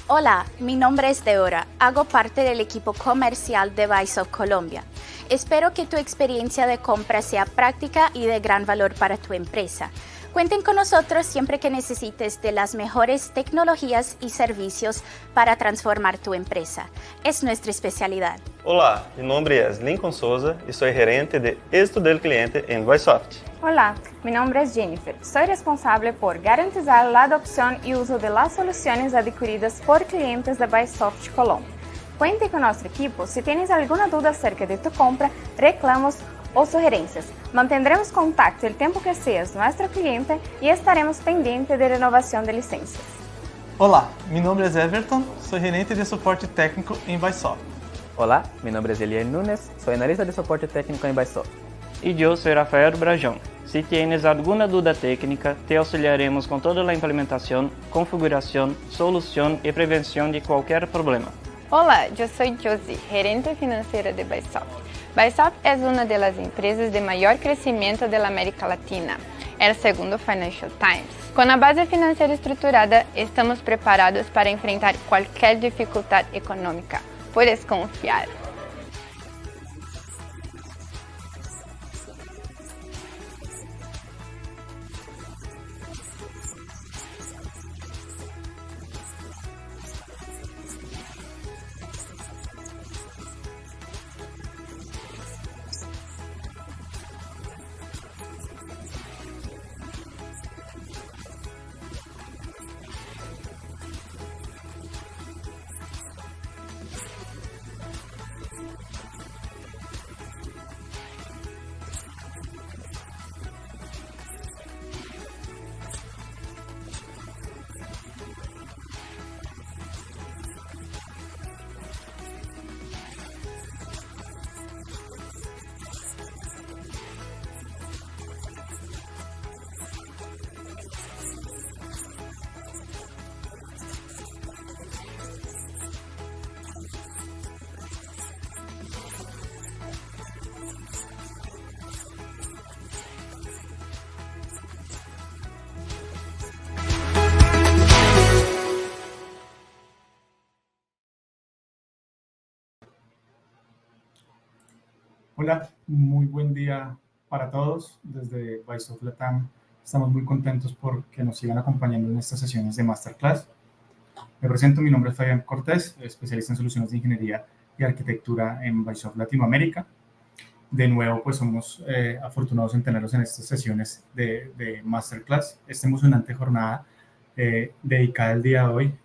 Hola, mi nombre es Deora. Hago parte del equipo comercial de Bysoft Colombia. Espero que tu experiencia de compra sea práctica y de gran valor para tu empresa. Cuenten con nosotros siempre que necesites de las mejores tecnologías y servicios para transformar tu empresa. Es nuestra especialidad. Olá, meu nome é Lincoln Souza e sou gerente de êxito do cliente em Bysoft. Hola, mi nombre es Jennifer. Soy responsable por garantizar la adopción y uso de las soluciones adquiridas por clientes de Bysoft Colombia. Cuente con nuestro equipo si tienes alguna duda acerca de tu compra, reclamos o sugerencias. Mantendremos contacto el tiempo que seas nuestro cliente y estaremos pendientes de renovación de licencias. Olá, meu nome é Everton, sou gerente de suporte técnico em Bysoft. Olá, mi nombre es Eliel Nunes, soy analista de soporte técnico en Bysoft. E eu sou Rafael Brajão. Se tienes alguma dúvida técnica, te auxiliaremos com toda a implementação, configuração, solução e prevenção de qualquer problema. Hola, yo soy Josie, gerente financiera de Bysoft. Bysoft es una de las empresas de mayor crecimiento de la América Latina, el segundo Financial Times. Con la base financiera estructurada, estamos preparados para enfrentar cualquier dificultad económica. Puedes confiar. Hola, muy buen día para todos. Desde Bysoft Latam estamos muy contentos porque nos sigan acompañando en estas sesiones de Masterclass. Me presento, mi nombre es Fabián Cortés, especialista en soluciones de ingeniería y arquitectura en Bysoft Latinoamérica. De nuevo, pues somos afortunados en tenerlos en estas sesiones de Masterclass. Esta emocionante jornada dedicada el día de hoy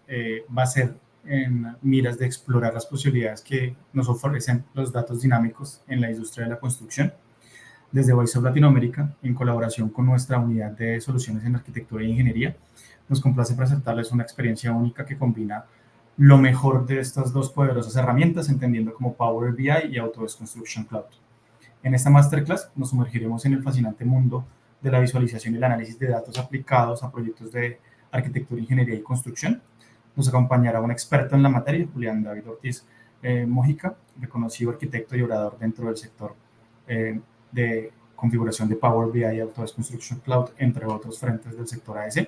va a ser en miras de explorar las posibilidades que nos ofrecen los datos dinámicos en la industria de la construcción. Desde Bysoft Latinoamérica, en colaboración con nuestra unidad de soluciones en arquitectura e ingeniería, nos complace presentarles una experiencia única que combina lo mejor de estas dos poderosas herramientas, entendiendo como Power BI y Autodesk Construction Cloud. En esta masterclass nos sumergiremos en el fascinante mundo de la visualización y el análisis de datos aplicados a proyectos de arquitectura, ingeniería y construcción. Nos acompañará un experto en la materia, Julián David Ortiz Mojica, reconocido arquitecto y orador dentro del sector de configuración de Power BI y Autodesk Construction Cloud, entre otros frentes del sector AS,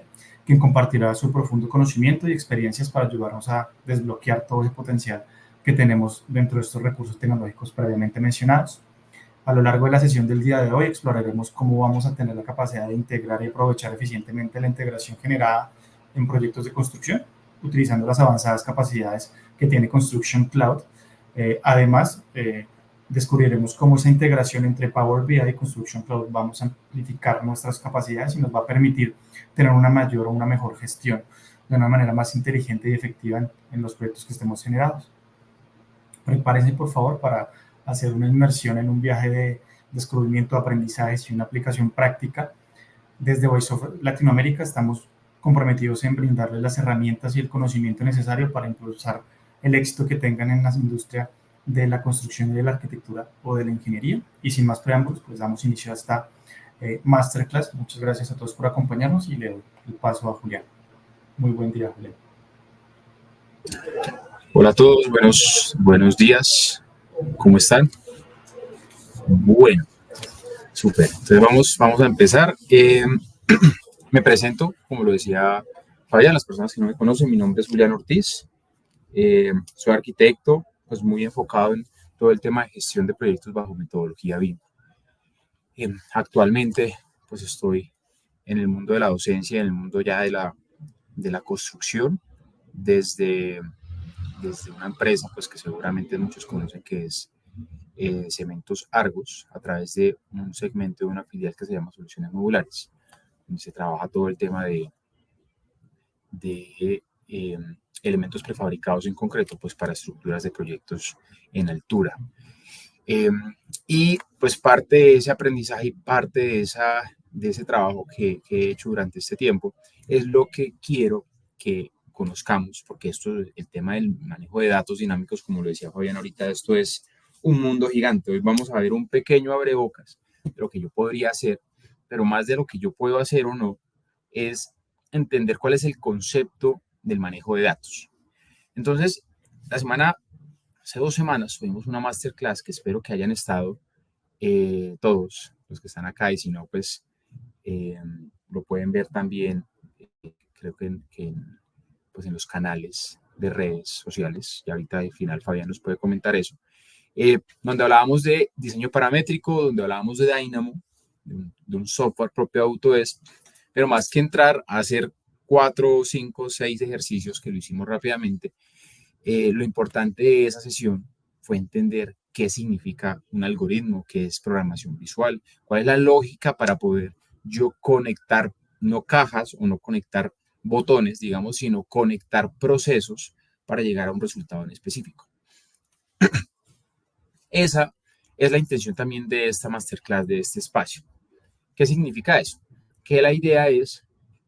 quien compartirá su profundo conocimiento y experiencias para ayudarnos a desbloquear todo ese potencial que tenemos dentro de estos recursos tecnológicos previamente mencionados. A lo largo de la sesión del día de hoy exploraremos cómo vamos a tener la capacidad de integrar y aprovechar eficientemente la integración generada en proyectos de construcción, utilizando las avanzadas capacidades que tiene Construction Cloud. Además, descubriremos cómo esa integración entre Power BI y Construction Cloud vamos a amplificar nuestras capacidades y nos va a permitir tener una mayor o una mejor gestión de una manera más inteligente y efectiva en los proyectos que estemos generados. Prepárense, por favor, para hacer una inmersión en un viaje de descubrimiento, aprendizajes y una aplicación práctica. Desde Bysoft Latinoamérica estamos comprometidos en brindarles las herramientas y el conocimiento necesario para impulsar el éxito que tengan en la industria de la construcción y de la arquitectura o de la ingeniería. Y sin más preámbulos, pues damos inicio a esta masterclass. Muchas gracias a todos por acompañarnos y le doy el paso a Julián. Muy buen día, Julián. Hola a todos, buenos días. ¿Cómo están? Bueno, súper. Entonces vamos a empezar. Me presento, como lo decía Fabián, las personas que no me conocen, mi nombre es Julián Ortiz. Soy arquitecto, pues muy enfocado en todo el tema de gestión de proyectos bajo metodología BIM. Actualmente, pues estoy en el mundo de la docencia, en el mundo ya de la construcción, desde una empresa, pues que seguramente muchos conocen, que es Cementos Argos, a través de un segmento de una filial que se llama Soluciones Modulares, donde se trabaja todo el tema de elementos prefabricados en concreto, pues para estructuras de proyectos en altura. Y pues parte de ese aprendizaje y parte de ese trabajo que he hecho durante este tiempo es lo que quiero que conozcamos, porque el tema del manejo de datos dinámicos, como lo decía Fabián ahorita, esto es un mundo gigante. Hoy vamos a ver un pequeño abrebocas de lo que yo podría hacer, pero más de lo que yo puedo hacer o no, es entender cuál es el concepto del manejo de datos. Entonces, hace 2 semanas tuvimos una masterclass que espero que hayan estado todos los que están acá, y si no, pues lo pueden ver también, creo que pues en los canales de redes sociales, y ahorita al final Fabián nos puede comentar eso, donde hablábamos de diseño paramétrico, donde hablábamos de Dynamo, de un software propio de Autodesk, pero más que entrar a hacer 4, 5, 6 ejercicios que lo hicimos rápidamente, lo importante de esa sesión fue entender qué significa un algoritmo, qué es programación visual, cuál es la lógica para poder yo conectar, no cajas o no conectar botones, digamos, sino conectar procesos para llegar a un resultado en específico. Esa es la intención también de esta masterclass, de este espacio. ¿Qué significa eso? Que la idea es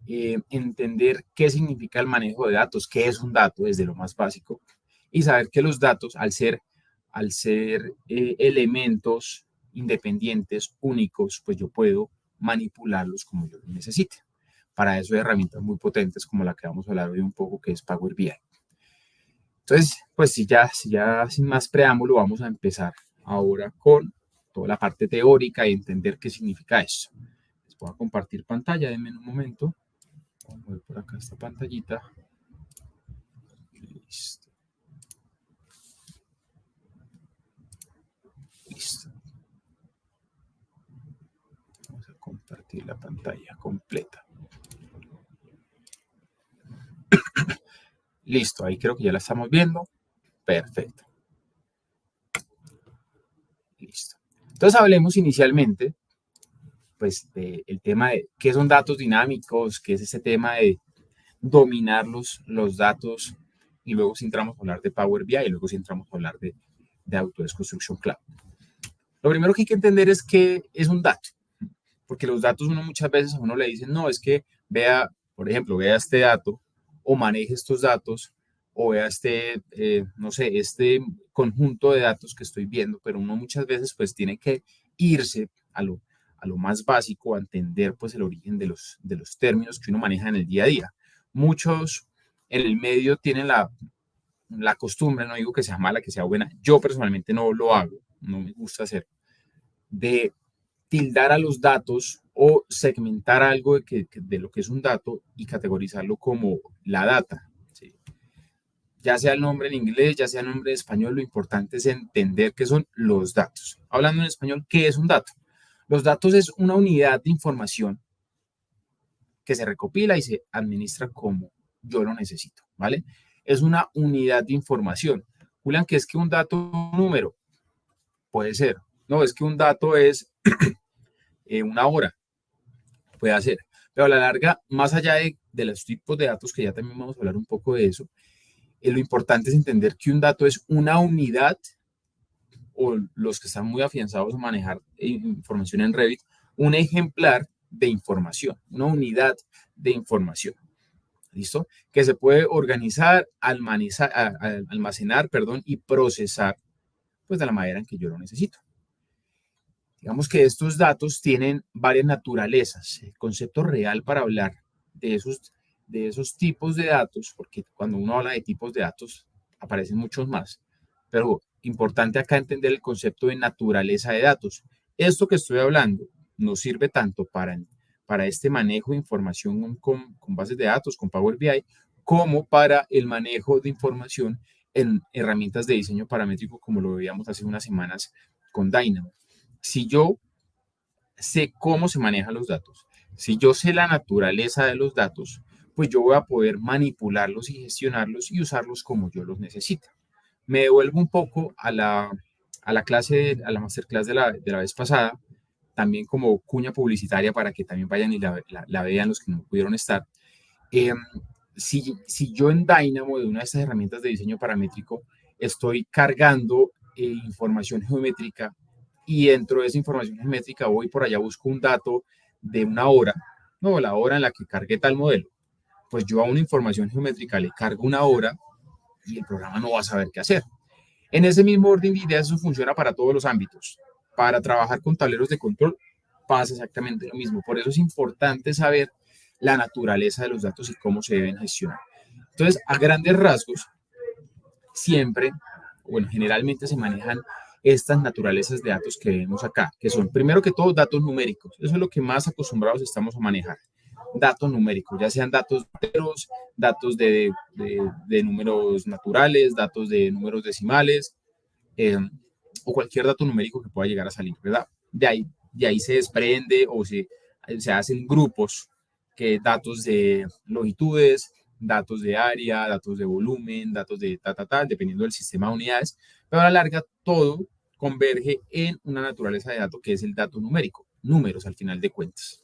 entender qué significa el manejo de datos, qué es un dato desde lo más básico, y saber que los datos, al ser elementos independientes, únicos, pues yo puedo manipularlos como yo lo necesite. Para eso hay herramientas muy potentes como la que vamos a hablar hoy un poco, que es Power BI. Entonces, pues si ya sin más preámbulo, vamos a empezar ahora con toda la parte teórica y entender qué significa eso. Les voy a compartir pantalla, denme un momento. Vamos a ver por acá esta pantallita. Listo. Listo. Vamos a compartir la pantalla completa. Listo, ahí creo que ya la estamos viendo. Perfecto. Listo. Entonces hablemos inicialmente, pues, del tema de qué son datos dinámicos, qué es ese tema de dominar los datos, y luego sí entramos a hablar de Power BI, y luego sí entramos a hablar de Autodesk Construction Cloud. Lo primero que hay que entender es qué es un dato, porque los datos muchas veces a uno le dicen, no, es que vea, por ejemplo, vea este dato, o maneje estos datos, o vea no sé, este conjunto de datos que estoy viendo, pero uno muchas veces pues tiene que irse a lo más básico, a entender pues el origen de los términos que uno maneja en el día a día. Muchos en el medio tienen la costumbre, no digo que sea mala, que sea buena, yo personalmente no lo hago, no me gusta hacerlo, de tildar a los datos o segmentar algo de lo que es un dato y categorizarlo como la data, ¿sí? Ya sea el nombre en inglés, ya sea el nombre en español, lo importante es entender qué son los datos. Hablando en español, ¿qué es un dato? Los datos es una unidad de información que se recopila y se administra como yo lo necesito, ¿vale? Es una unidad de información. Julián, ¿qué es que un dato es un número? Puede ser. No, es que un dato es una hora. Puede ser. Pero a la larga, más allá de los tipos de datos, que ya también vamos a hablar un poco de eso, lo importante es entender que un dato es una unidad, o los que están muy afianzados a manejar información en Revit, un ejemplar de información, una unidad de información. ¿Listo? Que se puede organizar, almacenar, y procesar pues de la manera en que yo lo necesito. Digamos que estos datos tienen varias naturalezas. El concepto real para hablar de esos tipos de datos, porque cuando uno habla de tipos de datos aparecen muchos más, pero importante acá entender el concepto de naturaleza de datos. Esto que estoy hablando nos sirve tanto para este manejo de información con bases de datos, con Power BI, como para el manejo de información en herramientas de diseño paramétrico como lo veíamos hace unas semanas con Dynamo. Si yo sé cómo se manejan los datos, si yo sé la naturaleza de los datos, pues yo voy a poder manipularlos y gestionarlos y usarlos como yo los necesite. Me devuelvo un poco a la clase, a la masterclass de la vez pasada, también como cuña publicitaria para que también vayan y la vean los que no pudieron estar. Si yo en Dynamo, de una de estas herramientas de diseño paramétrico, estoy cargando información geométrica y dentro de esa información geométrica voy por allá, busco un dato de una hora, no, la hora en la que cargué tal modelo, pues yo a una información geométrica le cargo una hora y el programa no va a saber qué hacer. En ese mismo orden de ideas, eso funciona para todos los ámbitos. Para trabajar con tableros de control pasa exactamente lo mismo. Por eso es importante saber la naturaleza de los datos y cómo se deben gestionar. Entonces, a grandes rasgos, siempre, bueno, generalmente se manejan estas naturalezas de datos que vemos acá, que son, primero que todo, datos numéricos. Eso es lo que más acostumbrados estamos a manejar. Datos numéricos, ya sean datos enteros, datos de números naturales, datos de números decimales, o cualquier dato numérico que pueda llegar a salir, ¿verdad? De ahí se desprende o se hacen grupos, que datos de longitudes, datos de área, datos de volumen, datos de dependiendo del sistema de unidades, pero a la larga todo converge en una naturaleza de dato que es el dato numérico, números al final de cuentas.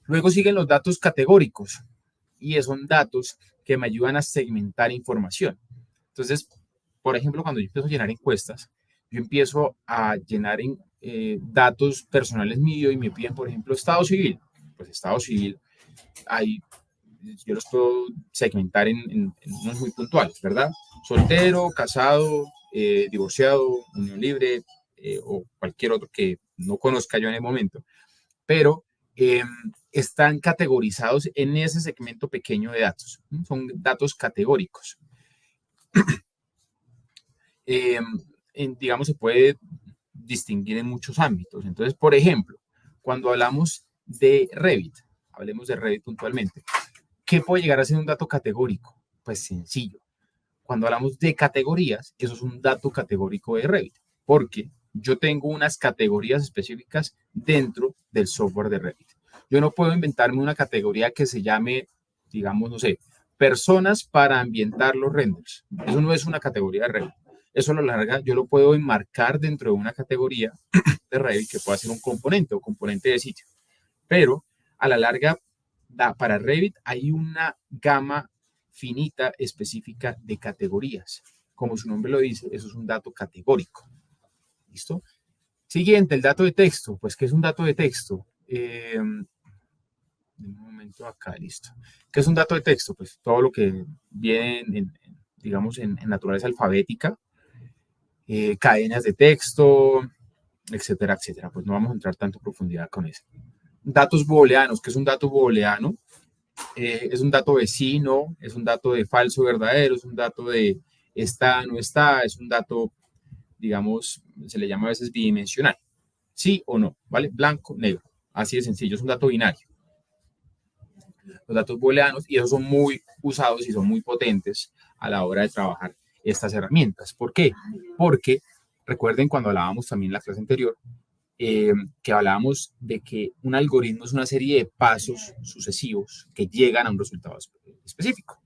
Luego siguen los datos categóricos y son datos que me ayudan a segmentar información. Entonces, por ejemplo, cuando yo empiezo a llenar encuestas, yo empiezo a llenar datos personales míos y me piden, por ejemplo, estado civil. Pues estado civil, yo los puedo segmentar en unos muy puntuales, ¿verdad? Soltero, casado, divorciado, unión libre o cualquier otro que no conozca yo en el momento. Pero están categorizados en ese segmento pequeño de datos. Son datos categóricos. Digamos, se puede distinguir en muchos ámbitos. Entonces, por ejemplo, cuando hablamos de Revit, hablemos de Revit puntualmente, ¿qué puede llegar a ser un dato categórico? Pues sencillo. Cuando hablamos de categorías, eso es un dato categórico de Revit, porque yo tengo unas categorías específicas dentro del software de Revit. Yo no puedo inventarme una categoría que se llame, digamos, no sé, personas para ambientar los renders. Eso no es una categoría de Revit. Eso a la larga yo lo puedo enmarcar dentro de una categoría de Revit que pueda ser un componente o componente de sitio. Pero a la larga, para Revit hay una gama finita específica de categorías. Como su nombre lo dice, eso es un dato categórico. ¿Listo? Siguiente, el dato de texto. Pues, ¿qué es un dato de texto? Un momento acá, listo. ¿Qué es un dato de texto? Pues todo lo que viene, digamos, en naturaleza alfabética, cadenas de texto, etcétera, etcétera. Pues no vamos a entrar tanto en profundidad con eso. Datos booleanos. ¿Qué es un dato booleano? Es un dato vecino, es un dato de falso verdadero, es un dato de está, no está, es un dato, digamos, se le llama a veces bidimensional. Sí o no, ¿vale? Blanco, negro. Así de sencillo, es un dato binario. Los datos booleanos, y esos son muy usados y son muy potentes a la hora de trabajar estas herramientas. ¿Por qué? Porque recuerden cuando hablábamos también en la clase anterior, que hablábamos de que un algoritmo es una serie de pasos sucesivos que llegan a un resultado específico.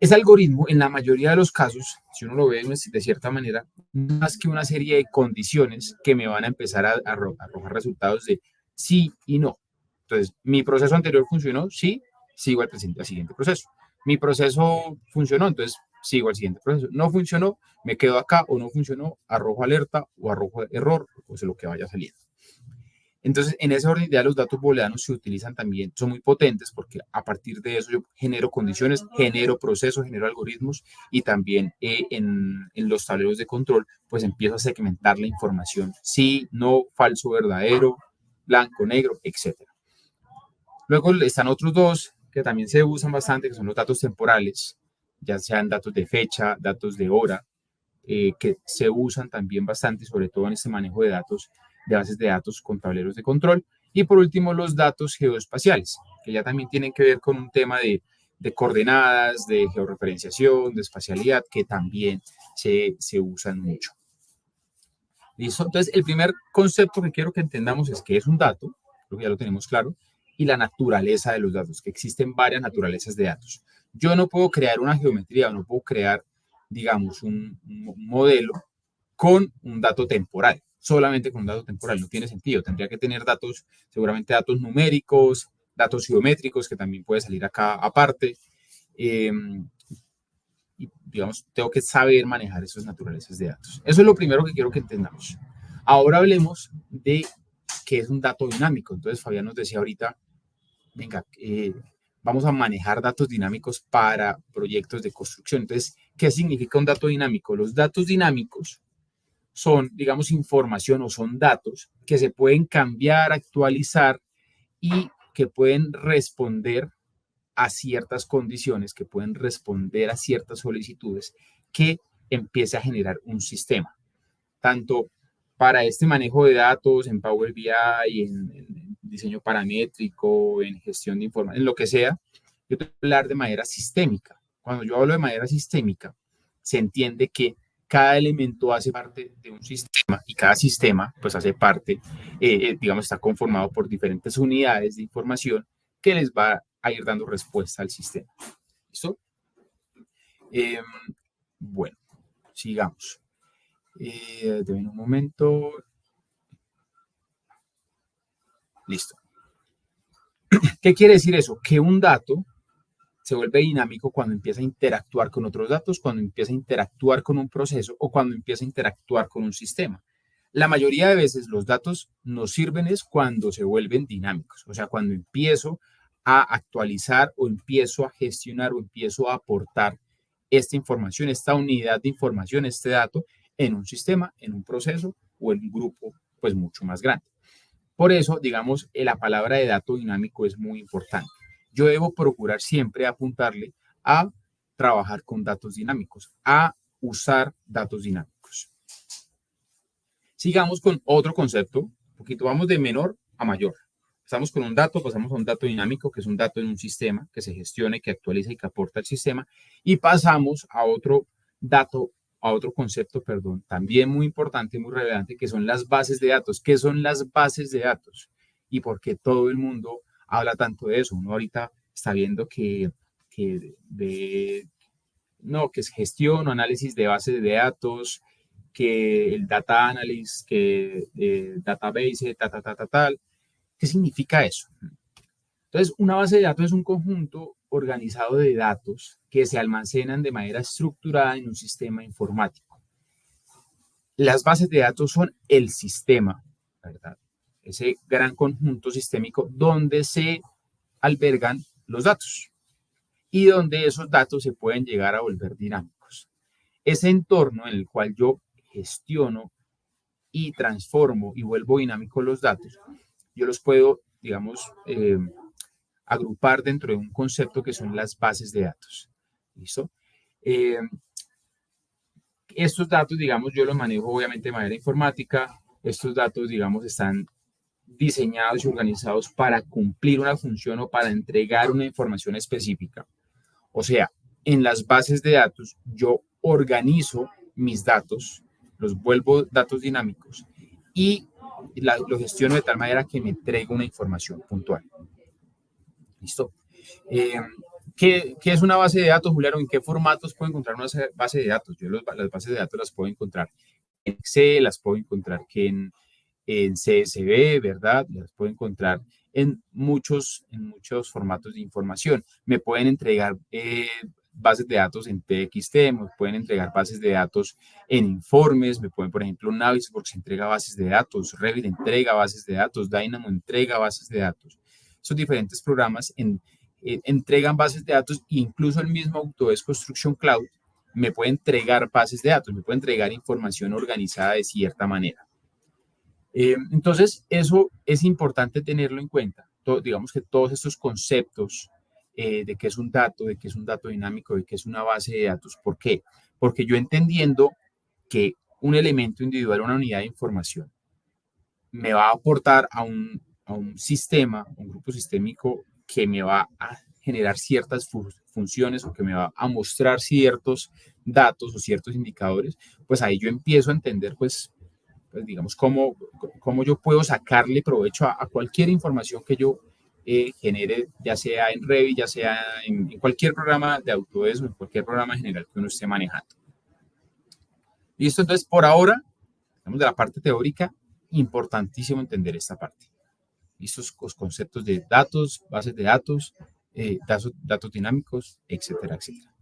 Ese algoritmo, en la mayoría de los casos, si uno lo ve de cierta manera, no es más que una serie de condiciones que me van a empezar a arrojar resultados de sí y no. Entonces, mi proceso anterior funcionó, sí, sigo al siguiente proceso. Mi proceso funcionó, entonces sigo al siguiente proceso. No funcionó, me quedo acá, o no funcionó, arrojo alerta o arrojo error, o sea, lo que vaya saliendo. Entonces, en ese orden de ideas, los datos booleanos se utilizan también, son muy potentes porque a partir de eso yo genero condiciones, genero procesos, genero algoritmos y también en los tableros de control, pues empiezo a segmentar la información, sí, no, falso, verdadero, blanco, negro, etc. Luego están otros dos que también se usan bastante, que son los datos temporales, ya sean datos de fecha, datos de hora, que se usan también bastante, sobre todo en este manejo de datos, de bases de datos con tableros de control. Y por último, los datos geoespaciales, que ya también tienen que ver con un tema de de coordenadas, de georreferenciación, de espacialidad, que también se usan mucho. ¿Listo? Entonces, el primer concepto que quiero que entendamos es qué es un dato, creo que ya lo tenemos claro, y la naturaleza de los datos, que existen varias naturalezas de datos. Yo no puedo crear una geometría, no puedo crear, digamos, un modelo con un dato temporal, solamente con un dato temporal, no tiene sentido. Tendría que tener datos, seguramente datos numéricos, datos geométricos, que también puede salir acá aparte. Y, digamos, tengo que saber manejar esas naturalezas de datos. Eso es lo primero que quiero que entendamos. Ahora hablemos de qué es un dato dinámico. Entonces, Fabián nos decía ahorita, venga, vamos a manejar datos dinámicos para proyectos de construcción. Entonces, ¿qué significa un dato dinámico? Los datos dinámicos son, digamos, información o son datos que se pueden cambiar, actualizar y que pueden responder a ciertas condiciones, que pueden responder a ciertas solicitudes que empiece a generar un sistema. Tanto para este manejo de datos en Power BI, en diseño paramétrico, en gestión de información, en lo que sea, yo tengo que hablar de manera sistémica. Cuando yo hablo de manera sistémica, se entiende que cada elemento hace parte de un sistema y cada sistema pues hace parte, digamos, está conformado por diferentes unidades de información que les va a ir dando respuesta al sistema. ¿Listo? Bueno, sigamos. Deben un momento. Listo. ¿Qué quiere decir eso? Que un dato se vuelve dinámico cuando empieza a interactuar con otros datos, cuando empieza a interactuar con un proceso o cuando empieza a interactuar con un sistema. La mayoría de veces los datos nos sirven es cuando se vuelven dinámicos, o sea, cuando empiezo a actualizar o empiezo a gestionar o empiezo a aportar esta información, esta unidad de información, este dato en un sistema, en un proceso o en un grupo pues mucho más grande. Por eso, digamos, la palabra de dato dinámico es muy importante. Yo debo procurar siempre apuntarle a trabajar con datos dinámicos, a usar datos dinámicos. Sigamos con otro concepto, un poquito, vamos de menor a mayor. Estamos con un dato, pasamos a un dato dinámico, que es un dato en un sistema, que se gestione, que actualiza y que aporta al sistema, y pasamos a otro dato, a otro concepto, perdón, también muy importante, muy relevante, que son las bases de datos. ¿Qué son las bases de datos? Y por qué todo el mundo habla tanto de eso. Uno ahorita está viendo que es gestión o análisis de bases de datos, que el data analysis, que database, tal. ¿Qué significa eso? Entonces, una base de datos es un conjunto organizado de datos que se almacenan de manera estructurada en un sistema informático. Las bases de datos son el sistema, ¿verdad? Ese gran conjunto sistémico donde se albergan los datos y donde esos datos se pueden llegar a volver dinámicos. Ese entorno en el cual yo gestiono y transformo y vuelvo dinámicos los datos, yo los puedo, digamos, agrupar dentro de un concepto que son las bases de datos. ¿Listo? Estos datos, digamos, yo los manejo obviamente de manera informática. Estos datos, digamos, están diseñados y organizados para cumplir una función o para entregar una información específica. O sea, en las bases de datos yo organizo mis datos, los vuelvo datos dinámicos y lo gestiono de tal manera que me entregue una información puntual. ¿Listo? ¿Qué es una base de datos, Julián? ¿En qué formatos puedo encontrar una base de datos? Yo las bases de datos las puedo encontrar en Excel, las puedo encontrar en CSV, ¿verdad? Las puedo encontrar en muchos formatos de información. Me pueden entregar bases de datos en TXT, me pueden entregar bases de datos en informes, me pueden, por ejemplo, Navisworks entrega bases de datos, Revit entrega bases de datos, Dynamo entrega bases de datos. Esos diferentes programas entregan bases de datos, incluso el mismo Autodesk Construction Cloud me puede entregar bases de datos, me puede entregar información organizada de cierta manera. Entonces, eso es importante tenerlo en cuenta. Digamos que todos estos conceptos de qué es un dato dinámico, de qué es una base de datos. ¿Por qué? Porque yo entendiendo que un elemento individual, una unidad de información, me va a aportar a un sistema, un grupo sistémico que me va a generar ciertas funciones o que me va a mostrar ciertos datos o ciertos indicadores, pues ahí yo empiezo a entender, pues digamos, cómo yo puedo sacarle provecho a cualquier información que yo genere, ya sea en Revit, ya sea en cualquier programa de Autodesk o en cualquier programa general que uno esté manejando. Listo, entonces por ahora, digamos, de la parte teórica, importantísimo entender esta parte. Estos conceptos de datos, bases de datos, datos dinámicos, etcétera, etcétera.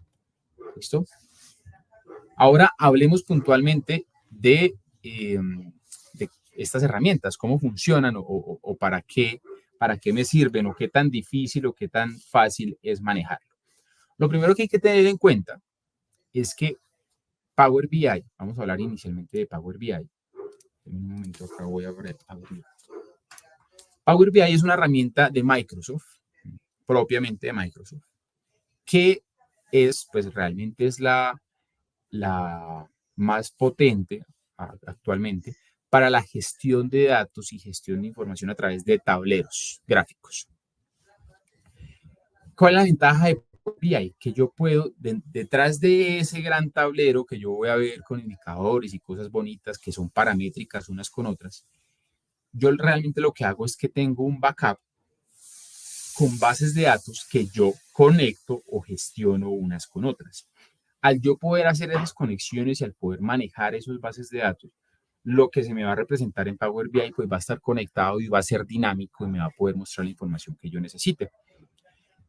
¿Listo? Ahora hablemos puntualmente de estas herramientas, cómo funcionan o para qué me sirven o qué tan difícil o qué tan fácil es manejarlo. Lo primero que hay que tener en cuenta es que Power BI, vamos a hablar inicialmente de Power BI. En un momento acá voy a abrir. Power BI es una herramienta de Microsoft, propiamente de Microsoft, que es, pues realmente es la más potente actualmente para la gestión de datos y gestión de información a través de tableros gráficos. ¿Cuál es la ventaja de Power BI? Que yo puedo, detrás de ese gran tablero que yo voy a ver con indicadores y cosas bonitas que son paramétricas unas con otras, yo realmente lo que hago es que tengo un backup con bases de datos que yo conecto o gestiono unas con otras. Al yo poder hacer esas conexiones y al poder manejar esas bases de datos, lo que se me va a representar en Power BI pues va a estar conectado y va a ser dinámico y me va a poder mostrar la información que yo necesite.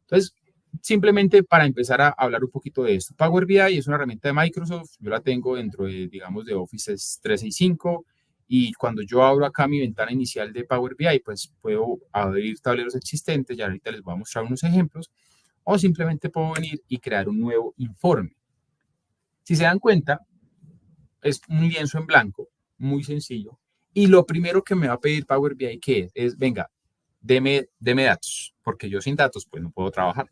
Entonces, simplemente para empezar a hablar un poquito de esto, Power BI es una herramienta de Microsoft, yo la tengo dentro de, digamos, de Office 365 y cuando yo abro acá mi ventana inicial de Power BI, pues puedo abrir tableros existentes, ya ahorita les voy a mostrar unos ejemplos, o simplemente puedo venir y crear un nuevo informe. Si se dan cuenta, es un lienzo en blanco, muy sencillo, y lo primero que me va a pedir Power BI, ¿qué es? Venga, deme datos, porque yo sin datos pues no puedo trabajar.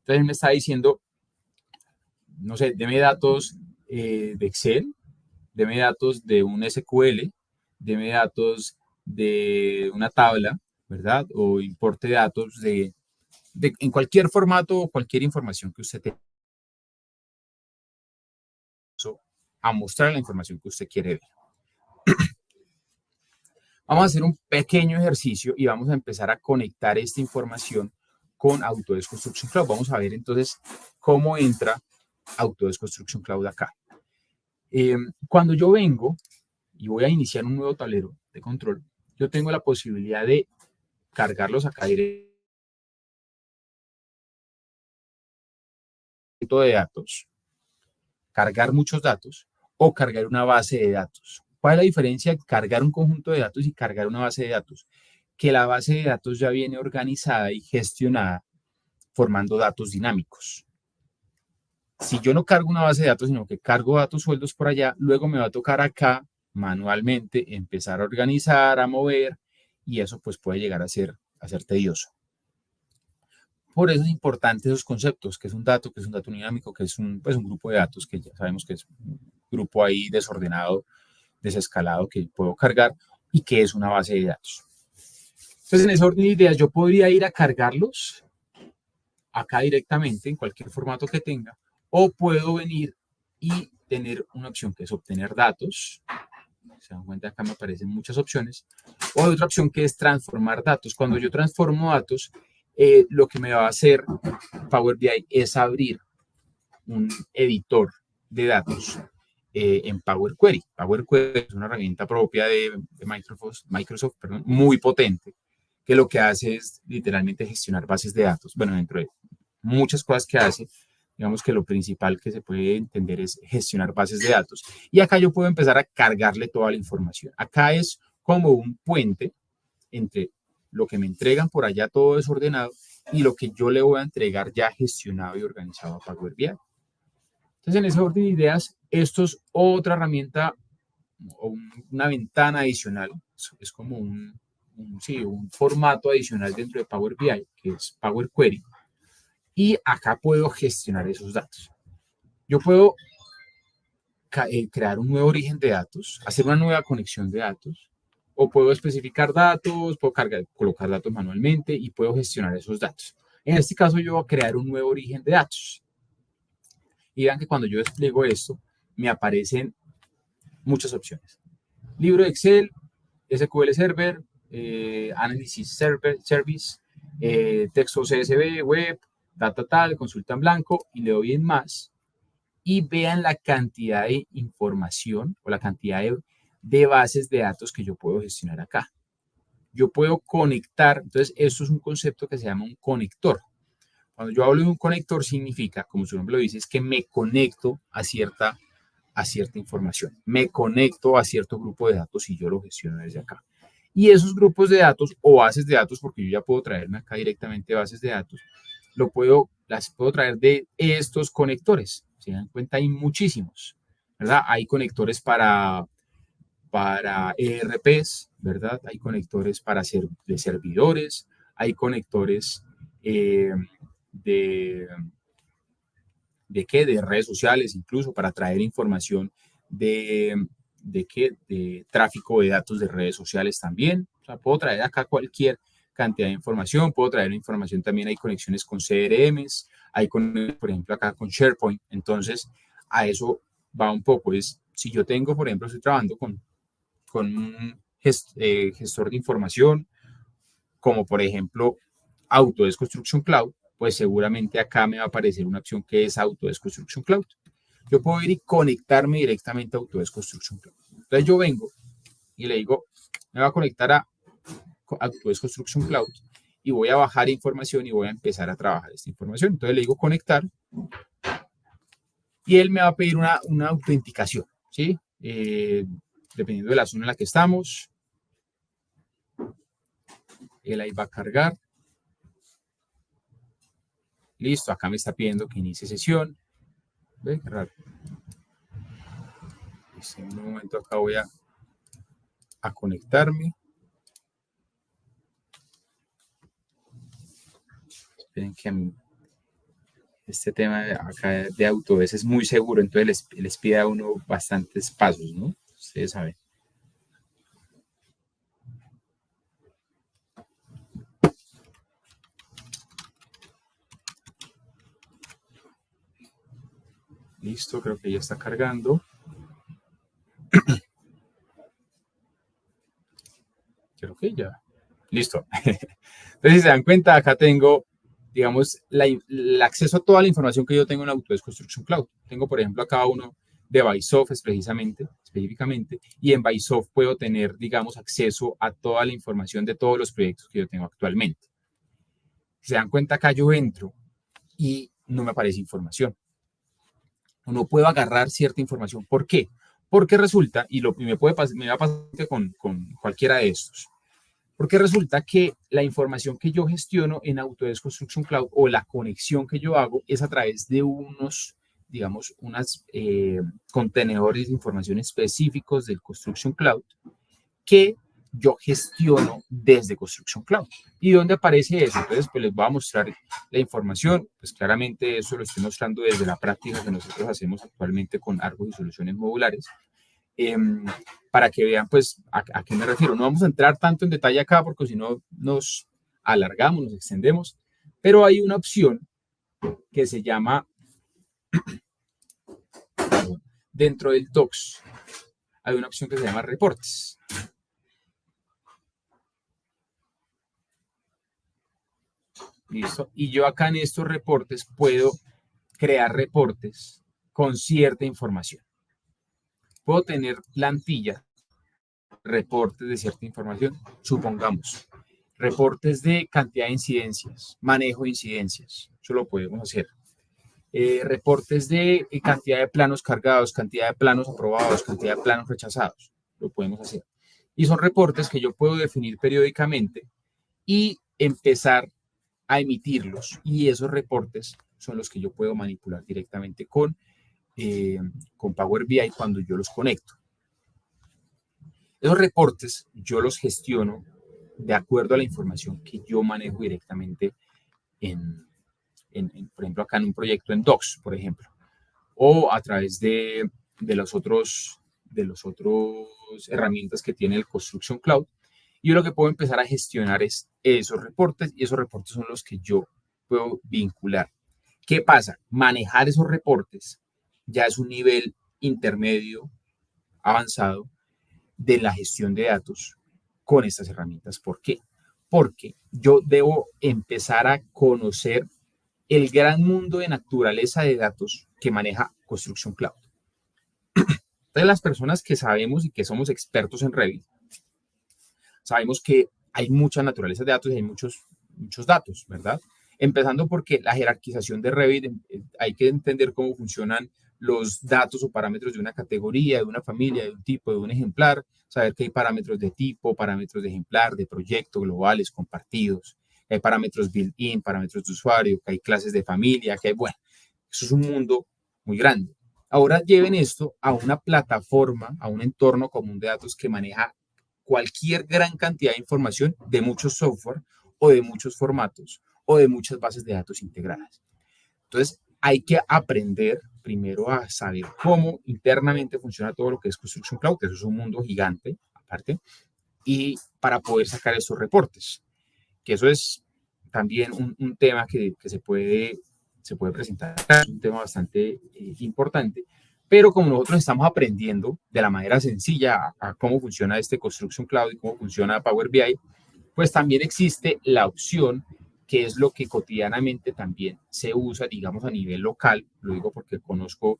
Entonces me está diciendo, no sé, deme datos de Excel, deme datos de un SQL, deme datos de una tabla, ¿verdad? O importe datos en cualquier formato o cualquier información que usted tenga. A mostrar la información que usted quiere ver. Vamos a hacer un pequeño ejercicio y vamos a empezar a conectar esta información con Autodesk Construction Cloud. Vamos a ver entonces cómo entra Autodesk Construction Cloud acá. Cuando yo vengo y voy a iniciar un nuevo tablero de control, yo tengo la posibilidad de cargarlos acá directo de datos, cargar muchos datos o cargar una base de datos. ¿Cuál es la diferencia de cargar un conjunto de datos y cargar una base de datos? Que la base de datos ya viene organizada y gestionada formando datos dinámicos. Si yo no cargo una base de datos, sino que cargo datos sueltos por allá, luego me va a tocar acá manualmente empezar a organizar, a mover, y eso pues puede llegar a ser tedioso. Por eso es importante esos conceptos, que es un dato dinámico, que es un grupo de datos que ya sabemos que es un grupo ahí desordenado, desescalado que puedo cargar y que es una base de datos. Entonces, en ese orden de ideas, yo podría ir a cargarlos acá directamente en cualquier formato que tenga, o puedo venir y tener una opción que es obtener datos. Se dan cuenta, acá me aparecen muchas opciones. O hay otra opción que es transformar datos. Cuando yo transformo datos, lo que me va a hacer Power BI es abrir un editor de datos en Power Query. Power Query es una herramienta propia de Microsoft, muy potente, que lo que hace es literalmente gestionar bases de datos. Bueno, dentro de muchas cosas que hace, digamos que lo principal que se puede entender es gestionar bases de datos. Y acá yo puedo empezar a cargarle toda la información. Acá es como un puente entre lo que me entregan por allá todo desordenado y lo que yo le voy a entregar ya gestionado y organizado a Power BI. Entonces, en ese orden de ideas, esto es otra herramienta o una ventana adicional. Es como un formato adicional dentro de Power BI, que es Power Query. Y acá puedo gestionar esos datos. Yo puedo crear un nuevo origen de datos, hacer una nueva conexión de datos, o puedo especificar datos, puedo colocar datos manualmente y puedo gestionar esos datos. En este caso yo voy a crear un nuevo origen de datos. Y vean que cuando yo despliego esto, me aparecen muchas opciones. Libro de Excel, SQL Server, Analysis Service, texto CSV, web, data tal, consulta en blanco, y le doy en más. Y vean la cantidad de información o la cantidad de bases de datos que yo puedo gestionar acá. Yo puedo conectar, entonces esto es un concepto que se llama un conector. Cuando yo hablo de un conector significa, como su nombre lo dice, es que me conecto a cierta información. Me conecto a cierto grupo de datos y yo lo gestiono desde acá. Y esos grupos de datos o bases de datos, porque yo ya puedo traerme acá directamente bases de datos, las puedo traer de estos conectores. Se dan cuenta, hay muchísimos, ¿verdad? Hay conectores para ERPs, ¿verdad? Hay conectores de servidores, hay conectores de redes sociales, incluso para traer información de tráfico de datos de redes sociales también. O sea, puedo traer acá cualquier cantidad de información, puedo traer información también, hay conexiones con CRMs, hay conexiones, por ejemplo, acá con SharePoint. Entonces, a eso va un poco. Si yo tengo, por ejemplo, estoy trabajando con un gestor de información, como por ejemplo Autodesk Construction Cloud, pues seguramente acá me va a aparecer una opción que es Autodesk Construction Cloud. Yo puedo ir y conectarme directamente a Autodesk Construction Cloud. Entonces yo vengo y le digo, me va a conectar a Autodesk Construction Cloud y voy a bajar información y voy a empezar a trabajar esta información. Entonces le digo conectar y él me va a pedir una autenticación, ¿sí? Dependiendo de la zona en la que estamos. Él ahí va a cargar. Listo, acá me está pidiendo que inicie sesión. ¿Ve? Qué raro. Listo, en un momento acá voy a conectarme. Esperen que a mí este tema acá de Autodesk es muy seguro, entonces les pide a uno bastantes pasos, ¿no? Ustedes saben. Listo, creo que ya está cargando. Creo que ya. Listo. Entonces, si se dan cuenta, acá tengo, digamos, el acceso a toda la información que yo tengo en Autodesk Construction Cloud. Tengo, por ejemplo, acá uno de Bysoft específicamente, y en Bysoft puedo tener, digamos, acceso a toda la información de todos los proyectos que yo tengo actualmente. Si se dan cuenta, acá yo entro y no me aparece información. No puedo agarrar cierta información. ¿Por qué? Porque resulta, y me va a pasar con cualquiera de estos, porque resulta que la información que yo gestiono en Autodesk Construction Cloud o la conexión que yo hago es a través de unos contenedores de información específicos del Construction Cloud que yo gestiono desde Construction Cloud. ¿Y dónde aparece eso? Entonces, pues les voy a mostrar la información. Pues claramente eso lo estoy mostrando desde la práctica que nosotros hacemos actualmente con Argos y soluciones modulares. Para que vean, pues, a qué me refiero. No vamos a entrar tanto en detalle acá porque si no nos alargamos, nos extendemos. Pero hay una opción que se llama, dentro del Docs, hay una opción que se llama reportes. Listo. Y yo acá en estos reportes puedo crear reportes con cierta información. Puedo tener plantillas, reportes de cierta información, supongamos, reportes de cantidad de incidencias, manejo de incidencias, eso lo podemos hacer. Reportes de cantidad de planos cargados, cantidad de planos aprobados, cantidad de planos rechazados, lo podemos hacer. Y son reportes que yo puedo definir periódicamente y empezar a emitirlos, y esos reportes son los que yo puedo manipular directamente con Power BI cuando yo los conecto. Esos reportes yo los gestiono de acuerdo a la información que yo manejo directamente por ejemplo, acá en un proyecto en Docs, por ejemplo, o a través de los otros herramientas que tiene el Construction Cloud. Y yo lo que puedo empezar a gestionar es esos reportes, y esos reportes son los que yo puedo vincular. ¿Qué pasa? Manejar esos reportes ya es un nivel intermedio, avanzado, de la gestión de datos con estas herramientas. ¿Por qué? Porque yo debo empezar a conocer el gran mundo de naturaleza de datos que maneja Construction Cloud. Entonces, las personas que sabemos y que somos expertos en Revit, sabemos que hay mucha naturaleza de datos y hay muchos datos, ¿verdad? Empezando porque la jerarquización de Revit, hay que entender cómo funcionan los datos o parámetros de una categoría, de una familia, de un tipo, de un ejemplar, saber que hay parámetros de tipo, parámetros de ejemplar, de proyecto, globales, compartidos, que hay parámetros built-in, parámetros de usuario, que hay clases de familia, que hay, bueno, eso es un mundo muy grande. Ahora lleven esto a una plataforma, a un entorno común de datos que maneja cualquier gran cantidad de información de muchos software o de muchos formatos o de muchas bases de datos integradas. Entonces, hay que aprender primero a saber cómo internamente funciona todo lo que es Construction Cloud, que eso es un mundo gigante, aparte, y para poder sacar esos reportes, que eso es también un tema que se puede presentar, es un tema bastante importante, pero como nosotros estamos aprendiendo de la manera sencilla a cómo funciona este Construction Cloud y cómo funciona Power BI, pues también existe la opción, que es lo que cotidianamente también se usa, digamos, a nivel local. Lo digo porque conozco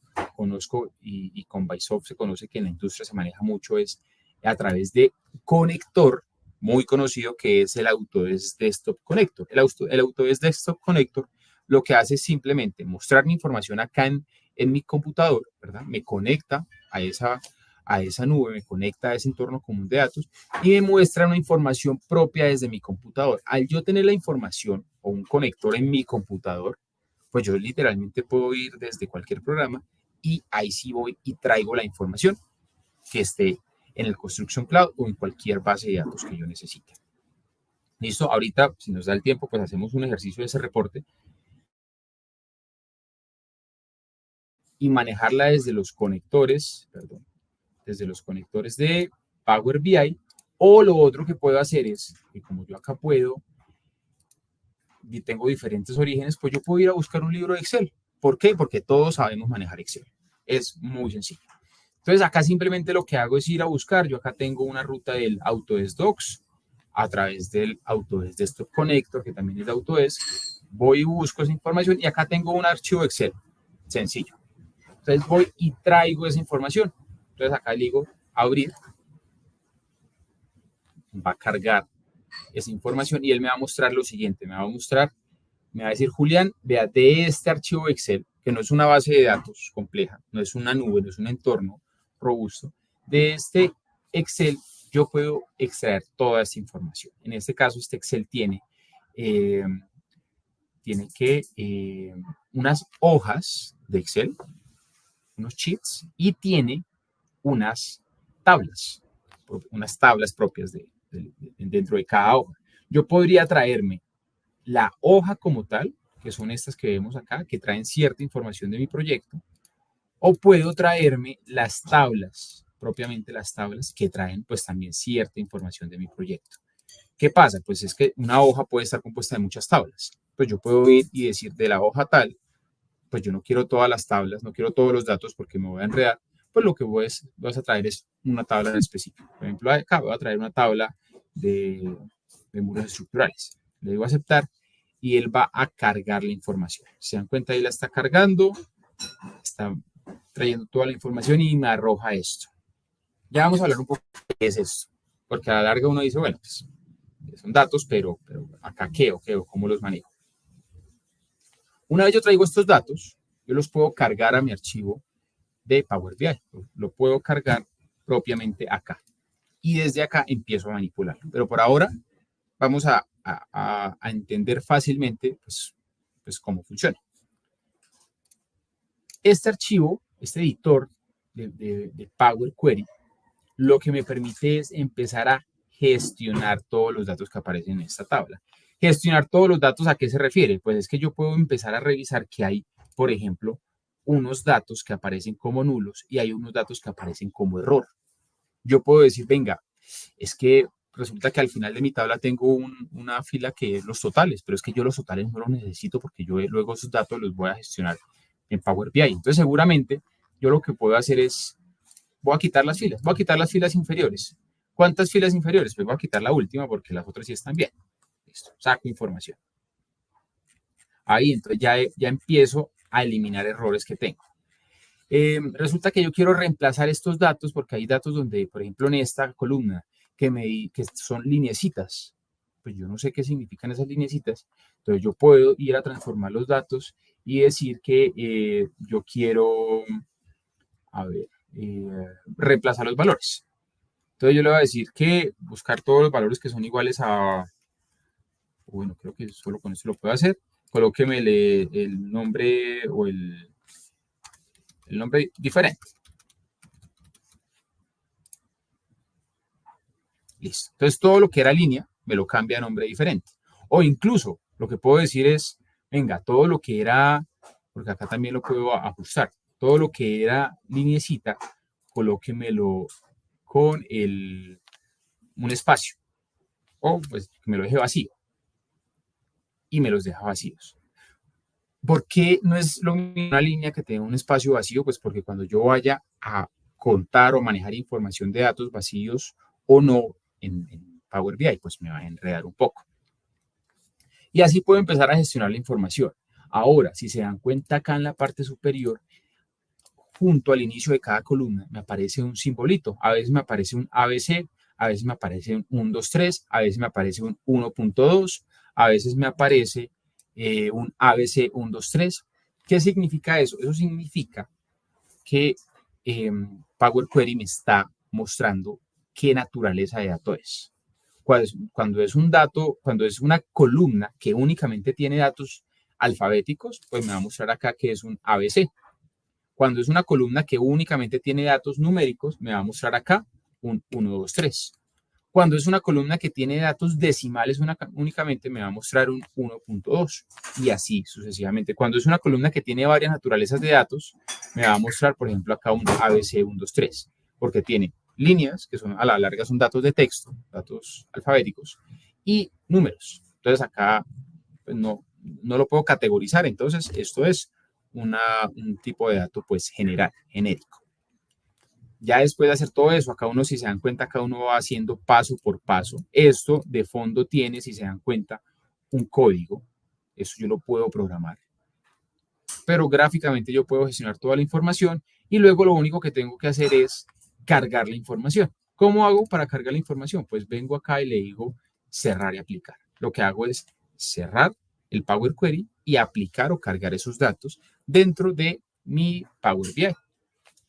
y con Bysoft se conoce que en la industria se maneja mucho, es a través de conector muy conocido, que es el Autodesk Desktop Connector. El Autodesk Desktop Connector lo que hace es simplemente mostrar mi información acá en mi computador, ¿verdad? Me conecta a esa nube, me conecta a ese entorno común de datos y me muestra una información propia desde mi computador. Al yo tener la información o un conector en mi computador, pues yo literalmente puedo ir desde cualquier programa y ahí sí voy y traigo la información que esté en el Construction Cloud o en cualquier base de datos que yo necesite. Listo, ahorita, si nos da el tiempo, pues hacemos un ejercicio de ese reporte y manejarla desde los conectores, desde los conectores de Power BI, o lo otro que puedo hacer es, que como yo acá puedo, y tengo diferentes orígenes, pues yo puedo ir a buscar un libro de Excel. ¿Por qué? Porque todos sabemos manejar Excel. Es muy sencillo. Entonces acá simplemente lo que hago es ir a buscar, yo acá tengo una ruta del Autodesk Docs, a través del Autodesk Desktop Connector, que también es de Autodesk, voy y busco esa información y acá tengo un archivo Excel, sencillo. Entonces voy y traigo esa información. Entonces acá le digo abrir, va a cargar esa información y él me va a mostrar lo siguiente, me va a decir, Julián, vea, de este archivo Excel, que no es una base de datos compleja, no es una nube, no es un entorno robusto, de este Excel yo puedo extraer toda esta información. En este caso, este Excel tiene unas hojas de Excel, unos sheets, y tiene unas tablas propias dentro de cada hoja. Yo podría traerme la hoja como tal, que son estas que vemos acá, que traen cierta información de mi proyecto, o puedo traerme las tablas, propiamente las tablas, que traen pues también cierta información de mi proyecto. ¿Qué pasa? Pues es que una hoja puede estar compuesta de muchas tablas. Pues yo puedo ir y decir de la hoja tal, pues yo no quiero todas las tablas, no quiero todos los datos porque me voy a enredar, pues lo que vas a traer es una tabla en específico. Por ejemplo, acá voy a traer una tabla de muros estructurales. Le digo aceptar y él va a cargar la información. Se dan cuenta, ahí la está cargando, está trayendo toda la información y me arroja esto. Ya vamos a hablar un poco de qué es esto, porque a la larga uno dice, bueno, pues son datos, pero acá qué o cómo los manejo. Una vez yo traigo estos datos, yo los puedo cargar a mi archivo de Power BI. Lo puedo cargar propiamente acá. Y desde acá empiezo a manipularlo. Pero por ahora vamos a entender fácilmente pues cómo funciona. Este archivo, este editor de Power Query, lo que me permite es empezar a gestionar todos los datos que aparecen en esta tabla. Gestionar todos los datos, ¿a qué se refiere? Pues es que yo puedo empezar a revisar que hay, por ejemplo, unos datos que aparecen como nulos y hay unos datos que aparecen como error. Yo puedo decir, venga, es que resulta que al final de mi tabla tengo una fila que es los totales, pero es que yo los totales no los necesito porque yo luego esos datos los voy a gestionar en Power BI. Entonces, seguramente yo lo que puedo hacer es, voy a quitar las filas inferiores. ¿Cuántas filas inferiores? Pues voy a quitar la última porque las otras sí están bien. Listo, saco información. Ahí, entonces ya empiezo a eliminar errores que tengo. Resulta que yo quiero reemplazar estos datos porque hay datos donde, por ejemplo, en esta columna que son lineecitas, pues yo no sé qué significan esas lineecitas, entonces yo puedo ir a transformar los datos y decir que yo quiero, reemplazar los valores. Entonces yo le voy a decir que buscar todos los valores que son iguales a, bueno, creo que solo con esto lo puedo hacer, colóqueme el nombre o el nombre diferente. Listo. Entonces, todo lo que era línea me lo cambia a nombre diferente. O incluso, lo que puedo decir es, venga, todo lo que era, porque acá también lo puedo ajustar, todo lo que era lineecita, colóquemelo con un espacio. O pues que me lo deje vacío. Y me los deja vacíos. ¿Por qué no es lo mismo una línea que tenga un espacio vacío? Pues porque cuando yo vaya a contar o manejar información de datos vacíos o no en Power BI, pues me va a enredar un poco. Y así puedo empezar a gestionar la información. Ahora, si se dan cuenta acá en la parte superior, junto al inicio de cada columna, me aparece un simbolito. A veces me aparece un ABC, a veces me aparece un 1, 2, 3, a veces me aparece un 1.2, a veces me aparece un ABC 1, 2, 3. ¿Qué significa eso? Eso significa que Power Query me está mostrando qué naturaleza de dato es. Cuando es un dato, cuando es una columna que únicamente tiene datos alfabéticos, pues me va a mostrar acá que es un ABC. Cuando es una columna que únicamente tiene datos numéricos, me va a mostrar acá un 1, 2, 3. Cuando es una columna que tiene datos decimales únicamente, me va a mostrar un 1.2 y así sucesivamente. Cuando es una columna que tiene varias naturalezas de datos, me va a mostrar, por ejemplo, acá un ABC 1, 2, 3, porque tiene líneas, que son a la larga son datos de texto, datos alfabéticos, y números. Entonces acá pues, no lo puedo categorizar. Entonces esto es un tipo de dato pues general, genérico. Ya después de hacer todo eso, acá uno, si se dan cuenta, acá uno va haciendo paso por paso. Esto de fondo tiene, si se dan cuenta, un código. Eso yo lo puedo programar. Pero gráficamente yo puedo gestionar toda la información y luego lo único que tengo que hacer es cargar la información. ¿Cómo hago para cargar la información? Pues vengo acá y le digo cerrar y aplicar. Lo que hago es cerrar el Power Query y aplicar o cargar esos datos dentro de mi Power BI.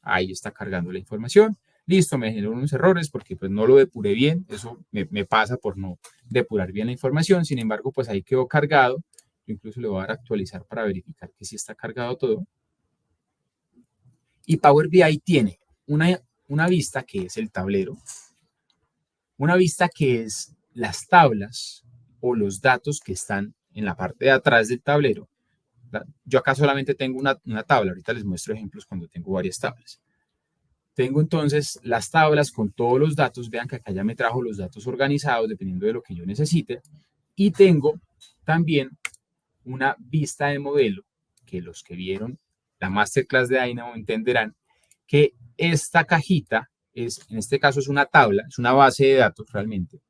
Ahí está cargando la información. Listo, me generó unos errores porque pues no lo depuré bien. Eso me pasa por no depurar bien la información. Sin embargo, pues ahí quedó cargado. Yo incluso le voy a dar a actualizar para verificar que sí está cargado todo. Y Power BI tiene una vista que es el tablero. Una vista que es las tablas o los datos que están en la parte de atrás del tablero. Yo acá solamente tengo una tabla, ahorita les muestro ejemplos cuando tengo varias tablas. Tengo entonces las tablas con todos los datos, vean que acá ya me trajo los datos organizados dependiendo de lo que yo necesite. Y tengo también una vista de modelo, que los que vieron la masterclass de Dynamo entenderán que esta cajita, en este caso es una tabla, es una base de datos realmente.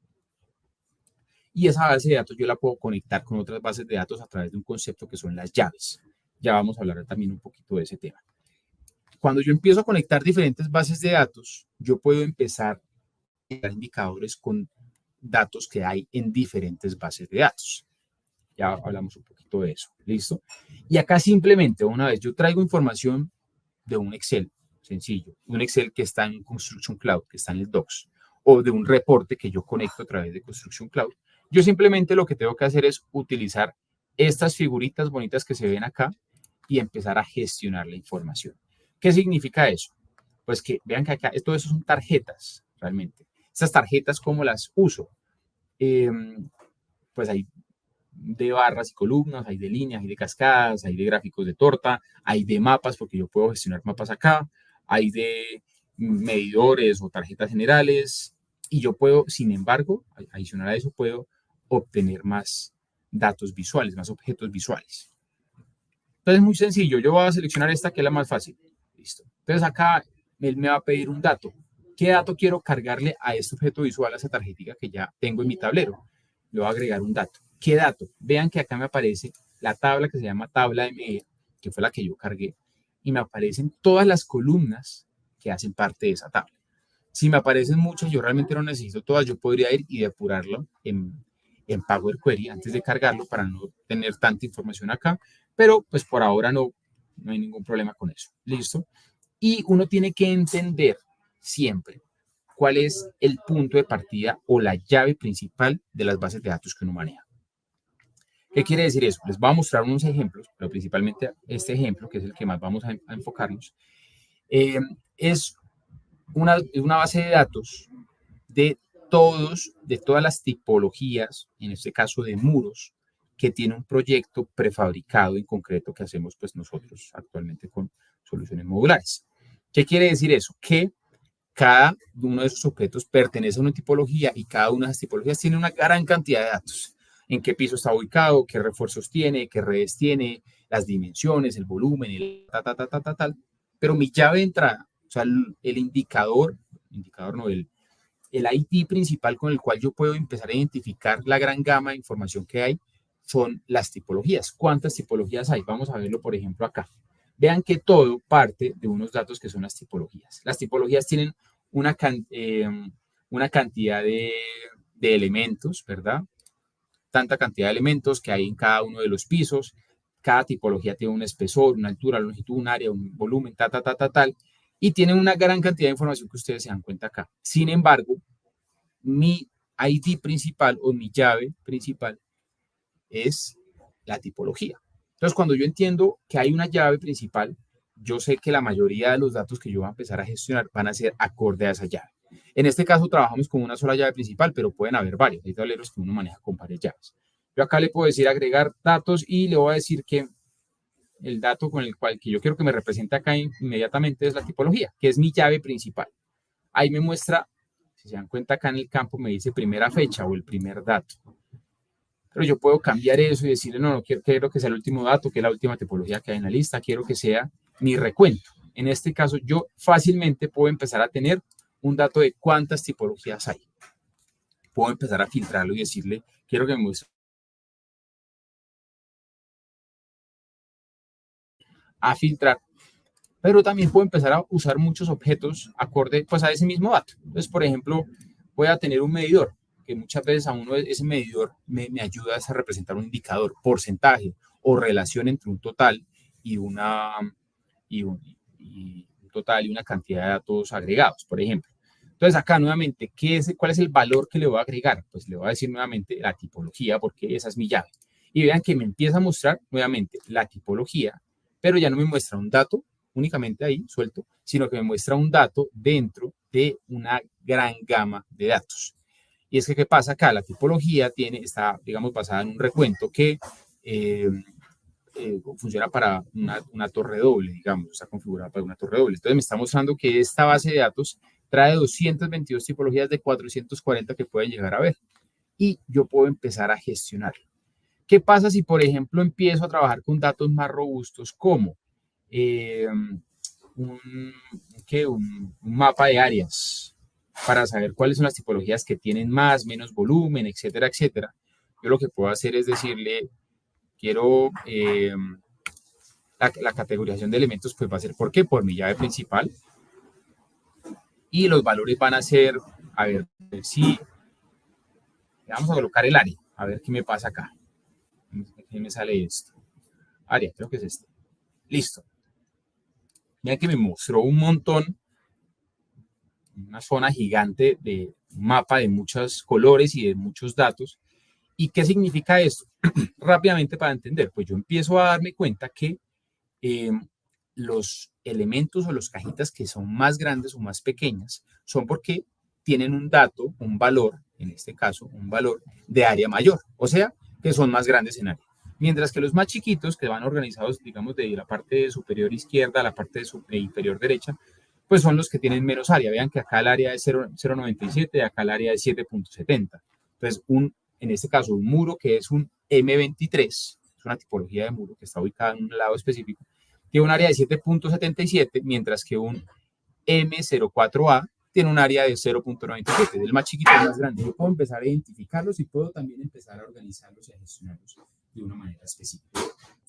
Y esa base de datos yo la puedo conectar con otras bases de datos a través de un concepto que son las llaves. Ya vamos a hablar también un poquito de ese tema. Cuando yo empiezo a conectar diferentes bases de datos, yo puedo empezar a dar indicadores con datos que hay en diferentes bases de datos. Ya hablamos un poquito de eso. ¿Listo? Y acá simplemente, una vez yo traigo información de un Excel sencillo, un Excel que está en Construction Cloud, que está en el Docs, o de un reporte que yo conecto a través de Construction Cloud, yo simplemente lo que tengo que hacer es utilizar estas figuritas bonitas que se ven acá y empezar a gestionar la información. ¿Qué significa eso? Pues que vean que acá, todo eso son tarjetas, realmente. Estas tarjetas, ¿cómo las uso? Pues hay de barras y columnas, hay de líneas, hay de cascadas, hay de gráficos de torta, hay de mapas, porque yo puedo gestionar mapas acá, hay de medidores o tarjetas generales, y yo puedo, sin embargo, adicional a eso, puedo obtener más datos visuales, más objetos visuales. Entonces es muy sencillo, yo voy a seleccionar esta que es la más fácil. Listo. Entonces acá él me va a pedir un dato. ¿Qué dato quiero cargarle a este objeto visual, a esa tarjetita que ya tengo en mi tablero? Le voy a agregar un dato. ¿Qué dato? Vean que acá me aparece la tabla que se llama tabla ME, que fue la que yo cargué, y me aparecen todas las columnas que hacen parte de esa tabla. Si me aparecen muchas, yo realmente no necesito todas, yo podría ir y depurarlo en Power Query antes de cargarlo para no tener tanta información acá, pero pues por ahora no hay ningún problema con eso. ¿Listo? Y uno tiene que entender siempre cuál es el punto de partida o la llave principal de las bases de datos que uno maneja. ¿Qué quiere decir eso? Les voy a mostrar unos ejemplos, pero principalmente este ejemplo, que es el que más vamos a enfocarnos, es una base de datos de todas las tipologías, en este caso de muros, que tiene un proyecto prefabricado en concreto que hacemos pues nosotros actualmente con soluciones modulares. ¿Qué quiere decir eso? Que cada uno de esos objetos pertenece a una tipología y cada una de esas tipologías tiene una gran cantidad de datos. En qué piso está ubicado, qué refuerzos tiene, qué redes tiene, las dimensiones, el volumen, tal. Pero mi llave de entrada, o sea, el indicador no, el ID principal con el cual yo puedo empezar a identificar la gran gama de información que hay, son las tipologías. ¿Cuántas tipologías hay? Vamos a verlo, por ejemplo, acá. Vean que todo parte de unos datos que son las tipologías. Las tipologías tienen una cantidad de elementos, ¿verdad? Tanta cantidad de elementos que hay en cada uno de los pisos. Cada tipología tiene un espesor, una altura, longitud, un área, un volumen, tal. Y tienen una gran cantidad de información que ustedes se dan cuenta acá. Sin embargo, mi ID principal o mi llave principal es la tipología. Entonces, cuando yo entiendo que hay una llave principal, yo sé que la mayoría de los datos que yo voy a empezar a gestionar van a ser acorde a esa llave. En este caso, trabajamos con una sola llave principal, pero pueden haber varios. Hay tableros que uno maneja con varias llaves. Yo acá le puedo decir agregar datos y le voy a decir que el dato con el cual que yo quiero que me represente acá inmediatamente es la tipología, que es mi llave principal. Ahí me muestra, si se dan cuenta acá en el campo, me dice primera fecha o el primer dato. Pero yo puedo cambiar eso y decirle, no quiero que sea el último dato, que es la última tipología que hay en la lista, quiero que sea mi recuento. En este caso, yo fácilmente puedo empezar a tener un dato de cuántas tipologías hay. Puedo empezar a filtrarlo y decirle, quiero que me muestre a filtrar, pero también puedo empezar a usar muchos objetos acorde pues, a ese mismo dato. Entonces, por ejemplo, voy a tener un medidor, que muchas veces a uno ese medidor me ayuda a representar un indicador, porcentaje o relación entre un total y un total y una cantidad de datos agregados, por ejemplo. Entonces, acá nuevamente, ¿cuál es el valor que le voy a agregar? Pues le voy a decir nuevamente la tipología, porque esa es mi llave. Y vean que me empieza a mostrar nuevamente la tipología, pero ya no me muestra un dato únicamente ahí suelto, sino que me muestra un dato dentro de una gran gama de datos. Y es que, ¿qué pasa acá? La tipología está, digamos, basada en un recuento que funciona para una torre doble, digamos, está configurada para una torre doble. Entonces me está mostrando que esta base de datos trae 222 tipologías de 440 que pueden llegar a ver. Y yo puedo empezar a gestionarlo. ¿Qué pasa si, por ejemplo, empiezo a trabajar con datos más robustos como un mapa de áreas para saber cuáles son las tipologías que tienen más, menos volumen, etcétera, etcétera? Yo lo que puedo hacer es decirle, quiero la categorización de elementos, pues va a ser, ¿por qué? Por mi llave principal. Y los valores van a ser, a ver si, vamos a colocar el área, a ver qué me pasa acá. ¿Qué me sale esto? Área, creo que es este. Listo. Vean que me mostró un montón, una zona gigante de mapa de muchos colores y de muchos datos. ¿Y qué significa esto? Rápidamente para entender, pues yo empiezo a darme cuenta que los elementos o las cajitas que son más grandes o más pequeñas son porque tienen un dato, un valor, en este caso, un valor de área mayor, o sea, que son más grandes en área. Mientras que los más chiquitos, que van organizados, digamos, de la parte superior izquierda a la parte inferior derecha, pues son los que tienen menos área. Vean que acá el área es 0,97 y acá el área es 7,70. Entonces, en este caso, un muro que es un M23, es una tipología de muro que está ubicada en un lado específico, tiene un área de 7,77, mientras que un M04A tiene un área de 0,97, el más chiquito y el más grande. Yo puedo empezar a identificarlos y puedo también empezar a organizarlos y a gestionarlos de una manera específica.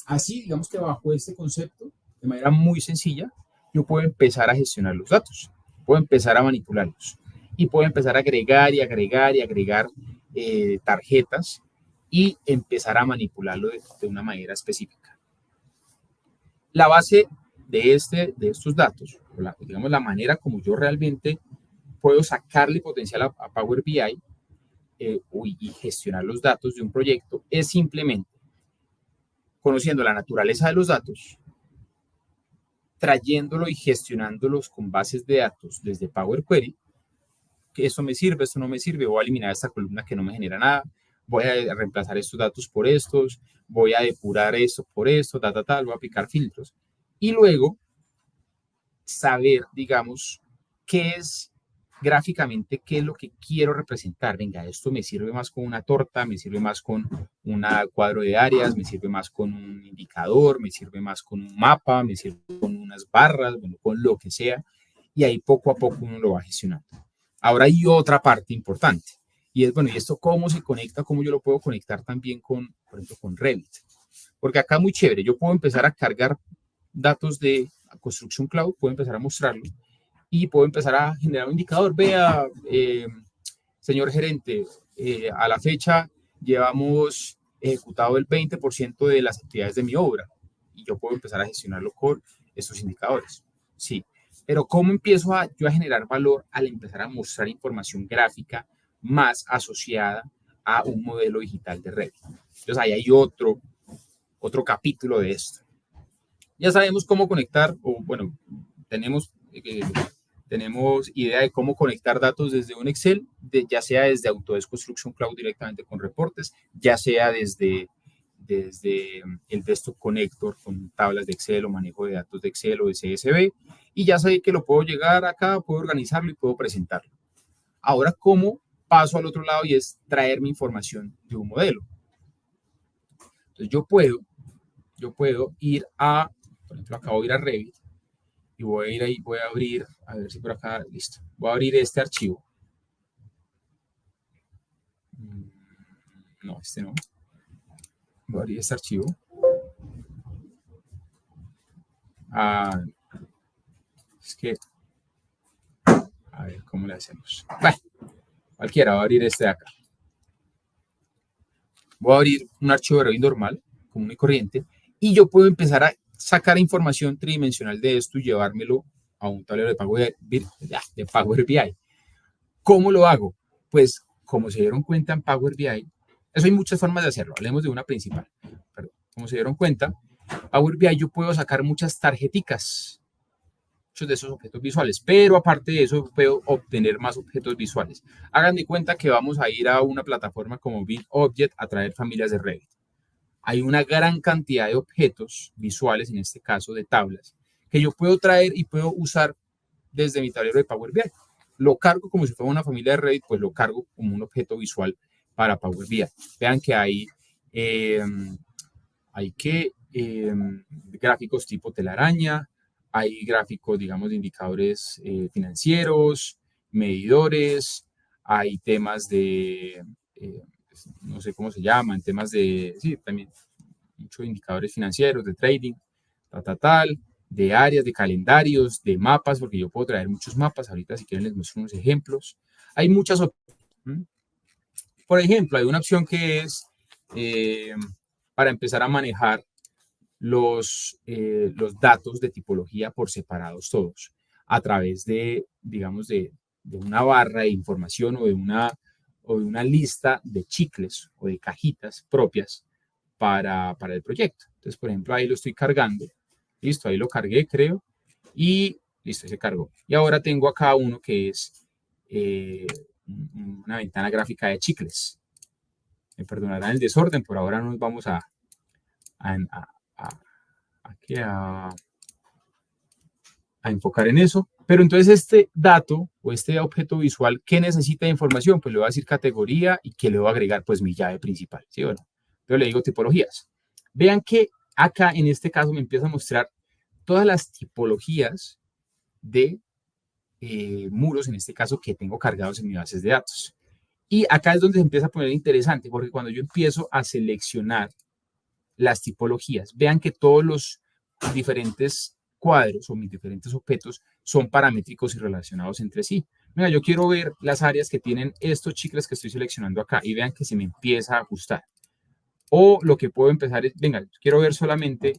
Así, digamos que bajo este concepto, de manera muy sencilla, yo puedo empezar a gestionar los datos, puedo empezar a manipularlos y puedo empezar a agregar y agregar y agregar tarjetas y empezar a manipularlo de una manera específica. La base de estos datos, digamos la manera como yo realmente puedo sacarle potencial a Power BI y gestionar los datos de un proyecto, es simplemente conociendo la naturaleza de los datos, trayéndolo y gestionándolos con bases de datos desde Power Query, que esto me sirve, esto no me sirve, voy a eliminar esta columna que no me genera nada, voy a reemplazar estos datos por estos, voy a depurar esto por esto, voy a aplicar filtros. Y luego, saber, digamos, qué es gráficamente, qué es lo que quiero representar. Venga, esto me sirve más con una torta, me sirve más con un cuadro de áreas, me sirve más con un indicador, me sirve más con un mapa, me sirve con unas barras, bueno, con lo que sea. Y ahí poco a poco uno lo va gestionando. Ahora hay otra parte importante. Y es, bueno, ¿y esto cómo se conecta? ¿Cómo yo lo puedo conectar también con, por ejemplo, con Revit? Porque acá muy chévere, yo puedo empezar a cargar datos de Construction Cloud, puedo empezar a mostrarlo y puedo empezar a generar un indicador. Vea, señor gerente, a la fecha llevamos ejecutado el 20% de las actividades de mi obra y yo puedo empezar a gestionarlo con estos indicadores. Sí, pero ¿cómo empiezo yo a generar valor al empezar a mostrar información gráfica más asociada a un modelo digital de Revit? Entonces ahí hay otro capítulo de esto. Ya sabemos cómo conectar, o bueno, tenemos idea de cómo conectar datos desde un Excel, ya sea desde Autodesk Construction Cloud directamente con reportes, ya sea desde el Desktop Connector con tablas de Excel o manejo de datos de Excel o de CSV, y ya sé que lo puedo llegar acá, puedo organizarlo y puedo presentarlo. Ahora, ¿cómo paso al otro lado? Y es traer mi información de un modelo. Entonces, yo puedo ir a, por ejemplo, acá voy a ir a Revit y voy a ir ahí, voy a abrir, a ver si por acá, listo. Voy a abrir este archivo. No, este no. Voy a abrir este archivo. Es que, a ver, ¿cómo le hacemos? Bueno, cualquiera, voy a abrir este de acá. Voy a abrir un archivo de Revit normal, común y corriente, y yo puedo empezar a sacar información tridimensional de esto y llevármelo a un tablero de Power BI. ¿Cómo lo hago? Pues, como se dieron cuenta en Power BI, eso hay muchas formas de hacerlo. Hablemos de una principal. Perdón. Como se dieron cuenta, Power BI yo puedo sacar muchas tarjeticas, muchos de esos objetos visuales, pero aparte de eso puedo obtener más objetos visuales. Hagan de cuenta que vamos a ir a una plataforma como BitObject a traer familias de Revit. Hay una gran cantidad de objetos visuales, en este caso de tablas, que yo puedo traer y puedo usar desde mi tablero de Power BI. Lo cargo como si fuera una familia de Revit, pues lo cargo como un objeto visual para Power BI. Vean que hay gráficos tipo telaraña, hay gráficos, digamos, de indicadores financieros, medidores, hay temas de, no sé cómo se llaman, temas de, sí, también muchos indicadores financieros, de trading, de áreas, de calendarios, de mapas, porque yo puedo traer muchos mapas. Ahorita, si quieren, les muestro unos ejemplos. Hay muchas opciones. Por ejemplo, hay una opción que es para empezar a manejar los datos de tipología por separados todos, a través de, digamos, de una barra de información o de una lista de chicles o de cajitas propias para el proyecto. Entonces, por ejemplo, ahí lo estoy cargando. Listo, ahí lo cargué, creo. Y listo, se cargó. Y ahora tengo acá uno que es una ventana gráfica de chicles. Me perdonarán el desorden, por ahora nos vamos a enfocar en eso. Pero entonces este dato o este objeto visual, ¿qué necesita de información? Pues le voy a decir categoría y que le voy a agregar pues mi llave principal, ¿sí o no? Entonces le digo tipologías. Vean que acá en este caso me empieza a mostrar todas las tipologías de muros, en este caso, que tengo cargados en mis bases de datos. Y acá es donde se empieza a poner interesante, porque cuando yo empiezo a seleccionar las tipologías, vean que todos los diferentes cuadros o mis diferentes objetos son paramétricos y relacionados entre sí. Mira, yo quiero ver las áreas que tienen estos chicles que estoy seleccionando acá y vean que se me empieza a ajustar. O lo que puedo empezar es, venga, quiero ver solamente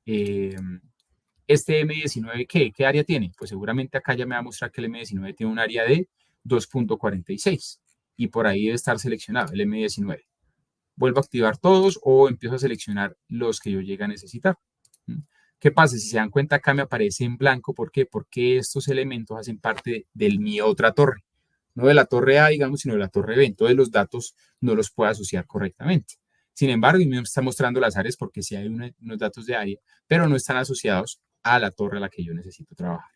este M19, ¿qué área tiene? Pues seguramente acá ya me va a mostrar que el M19 tiene un área de 2.46 y por ahí debe estar seleccionado el M19. Vuelvo a activar todos o empiezo a seleccionar los que yo llegue a necesitar. ¿Qué pasa? Si se dan cuenta, acá me aparece en blanco. ¿Por qué? Porque estos elementos hacen parte de mi otra torre. No de la torre A, digamos, sino de la torre B. Entonces los datos no los puedo asociar correctamente. Sin embargo, me está mostrando las áreas porque sí hay unos datos de área, pero no están asociados a la torre a la que yo necesito trabajar.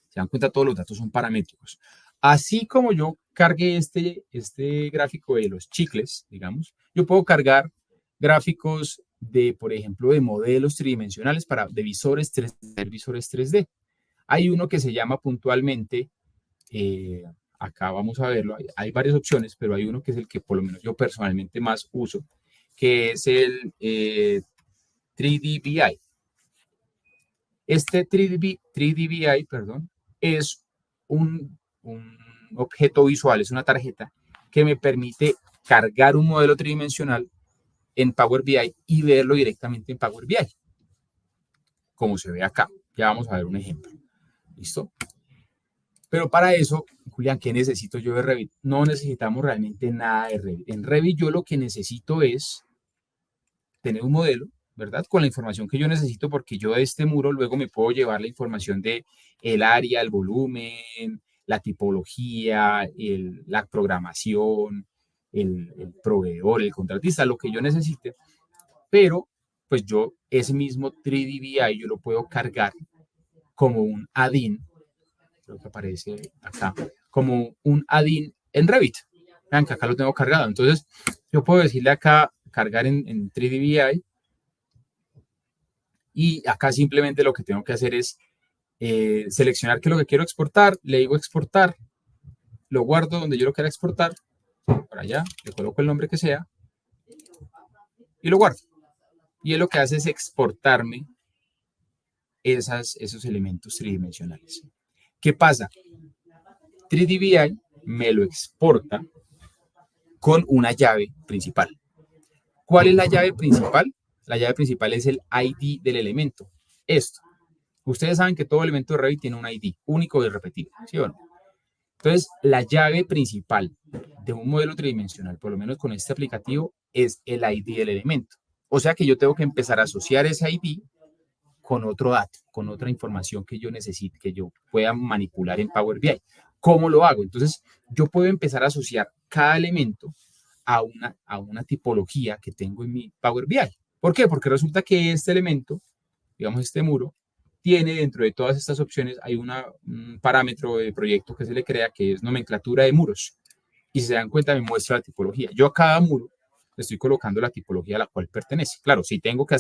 Se dan cuenta, todos los datos son paramétricos. Así como yo cargué este gráfico de los chicles, digamos, yo puedo cargar gráficos de, por ejemplo, de modelos tridimensionales de visores 3D, visores 3D. Hay uno que se llama puntualmente, acá vamos a verlo, hay varias opciones, pero hay uno que es el que por lo menos yo personalmente más uso, que es el 3DVI. Este 3DVI, perdón, es un objeto visual, es una tarjeta que me permite cargar un modelo tridimensional en Power BI y verlo directamente en Power BI, como se ve acá. Ya vamos a ver un ejemplo. ¿Listo? Pero para eso, Julián, ¿qué necesito yo de Revit? No necesitamos realmente nada de Revit. En Revit yo lo que necesito es tener un modelo, ¿verdad? Con la información que yo necesito, porque yo de este muro luego me puedo llevar la información de el área, el volumen, la tipología, la programación, el proveedor, el contratista, lo que yo necesite, pero pues yo ese mismo 3DVI yo lo puedo cargar como un add-in, creo que aparece acá, como un add-in en Revit. Vean que acá lo tengo cargado, entonces yo puedo decirle acá cargar en 3DVI y acá simplemente lo que tengo que hacer es seleccionar qué es lo que quiero exportar, le digo exportar, lo guardo donde yo lo quiera exportar, por allá, le coloco el nombre que sea y lo guardo. Y él lo que hace es exportarme esos elementos tridimensionales. ¿Qué pasa? 3DVI me lo exporta con una llave principal. ¿Cuál es la llave principal? La llave principal es el ID del elemento. Esto. Ustedes saben que todo elemento de Revit tiene un ID único y repetible, ¿sí o no? Entonces, la llave principal de un modelo tridimensional, por lo menos con este aplicativo, es el ID del elemento. O sea que yo tengo que empezar a asociar ese ID con otro dato, con otra información que yo necesite, que yo pueda manipular en Power BI. ¿Cómo lo hago? Entonces, yo puedo empezar a asociar cada elemento a una tipología que tengo en mi Power BI. ¿Por qué? Porque resulta que este elemento, digamos este muro, tiene dentro de todas estas opciones, hay un parámetro de proyecto que se le crea que es nomenclatura de muros. Y si se dan cuenta, me muestra la tipología. Yo a cada muro le estoy colocando la tipología a la cual pertenece. Claro, si tengo que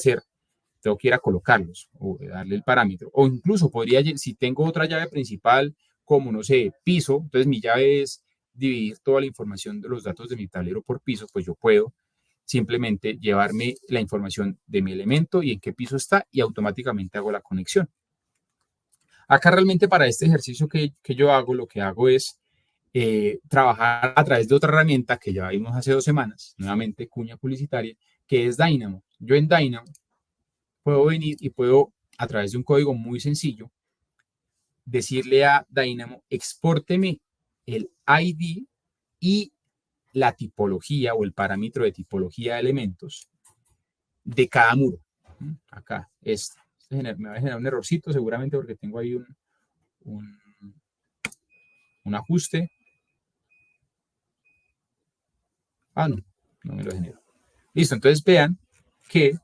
ir a colocarlos o darle el parámetro. O incluso podría, si tengo otra llave principal, como, no sé, piso, entonces mi llave es dividir toda la información de los datos de mi tablero por piso, pues yo puedo simplemente llevarme la información de mi elemento y en qué piso está y automáticamente hago la conexión. Acá realmente para este ejercicio que yo hago, lo que hago es trabajar a través de otra herramienta que ya vimos hace 2 semanas, nuevamente cuña publicitaria, que es Dynamo. Yo en Dynamo puedo venir y puedo, a través de un código muy sencillo, decirle a Dynamo, expórteme el ID y la tipología o el parámetro de tipología de elementos de cada muro. Acá, me va a generar un errorcito seguramente porque tengo ahí un ajuste. Ah, no me lo genero. Listo, entonces vean que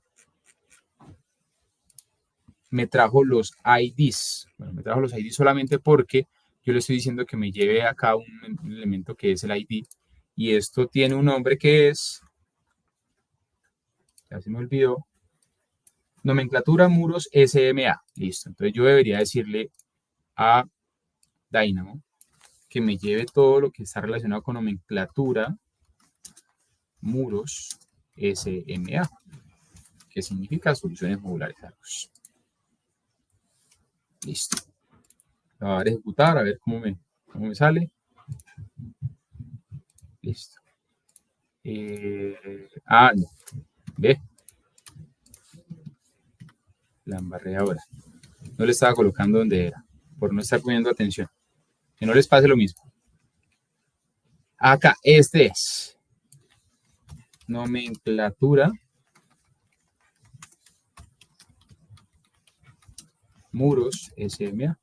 me trajo los IDs. Bueno, me trajo los IDs solamente porque yo le estoy diciendo que me lleve acá un elemento que es el ID. Y esto tiene un nombre que es, ya se me olvidó, nomenclatura muros SMA. Listo. Entonces yo debería decirle a Dynamo que me lleve todo lo que está relacionado con nomenclatura muros SMA, que significa soluciones modulares arcos. Listo. Lo voy a dar a ejecutar, a ver cómo me sale. Listo. No. Ve. La embarré ahora. No le estaba colocando donde era, por no estar poniendo atención. Que no les pase lo mismo. Acá, este es nomenclatura muros SMA.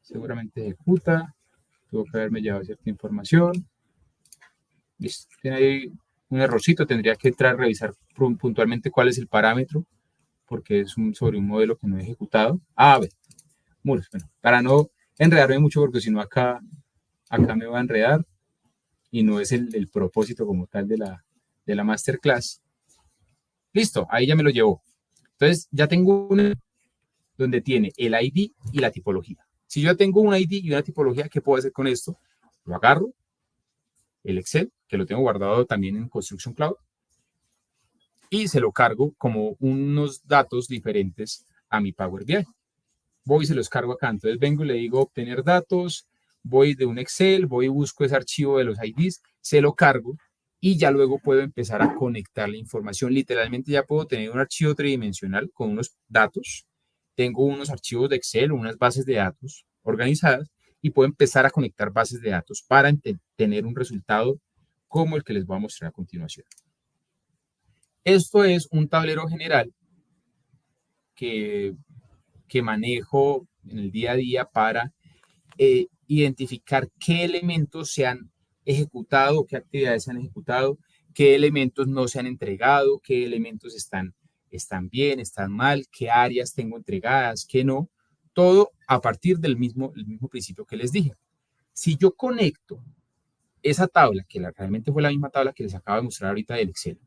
Seguramente ejecuta. Tuvo que haberme llevado cierta información. Listo. Tiene ahí un errorcito. Tendría que entrar a revisar puntualmente cuál es el parámetro, porque es sobre un modelo que no he ejecutado. A ver, muros. Bueno, para no enredarme mucho, porque si no acá me va a enredar y no es el propósito como tal de la masterclass. Listo, ahí ya me lo llevó. Entonces ya tengo una donde tiene el ID y la tipología. Si yo tengo un ID y una tipología, ¿qué puedo hacer con esto? Lo agarro, el Excel, que lo tengo guardado también en Construction Cloud, y se lo cargo como unos datos diferentes a mi Power BI. Voy y se los cargo acá. Entonces vengo y le digo obtener datos, voy de un Excel, voy y busco ese archivo de los IDs, se lo cargo y ya luego puedo empezar a conectar la información. Literalmente ya puedo tener un archivo tridimensional con unos datos. Tengo unos archivos de Excel, unas bases de datos organizadas y puedo empezar a conectar bases de datos para tener un resultado como el que les voy a mostrar a continuación. Esto es un tablero general que manejo en el día a día para identificar qué elementos se han ejecutado, qué actividades se han ejecutado, qué elementos no se han entregado, qué elementos están bien, están mal, qué áreas tengo entregadas, qué no. Todo a partir del mismo principio que les dije. Si yo conecto esa tabla, que realmente fue la misma tabla que les acabo de mostrar ahorita del Excel,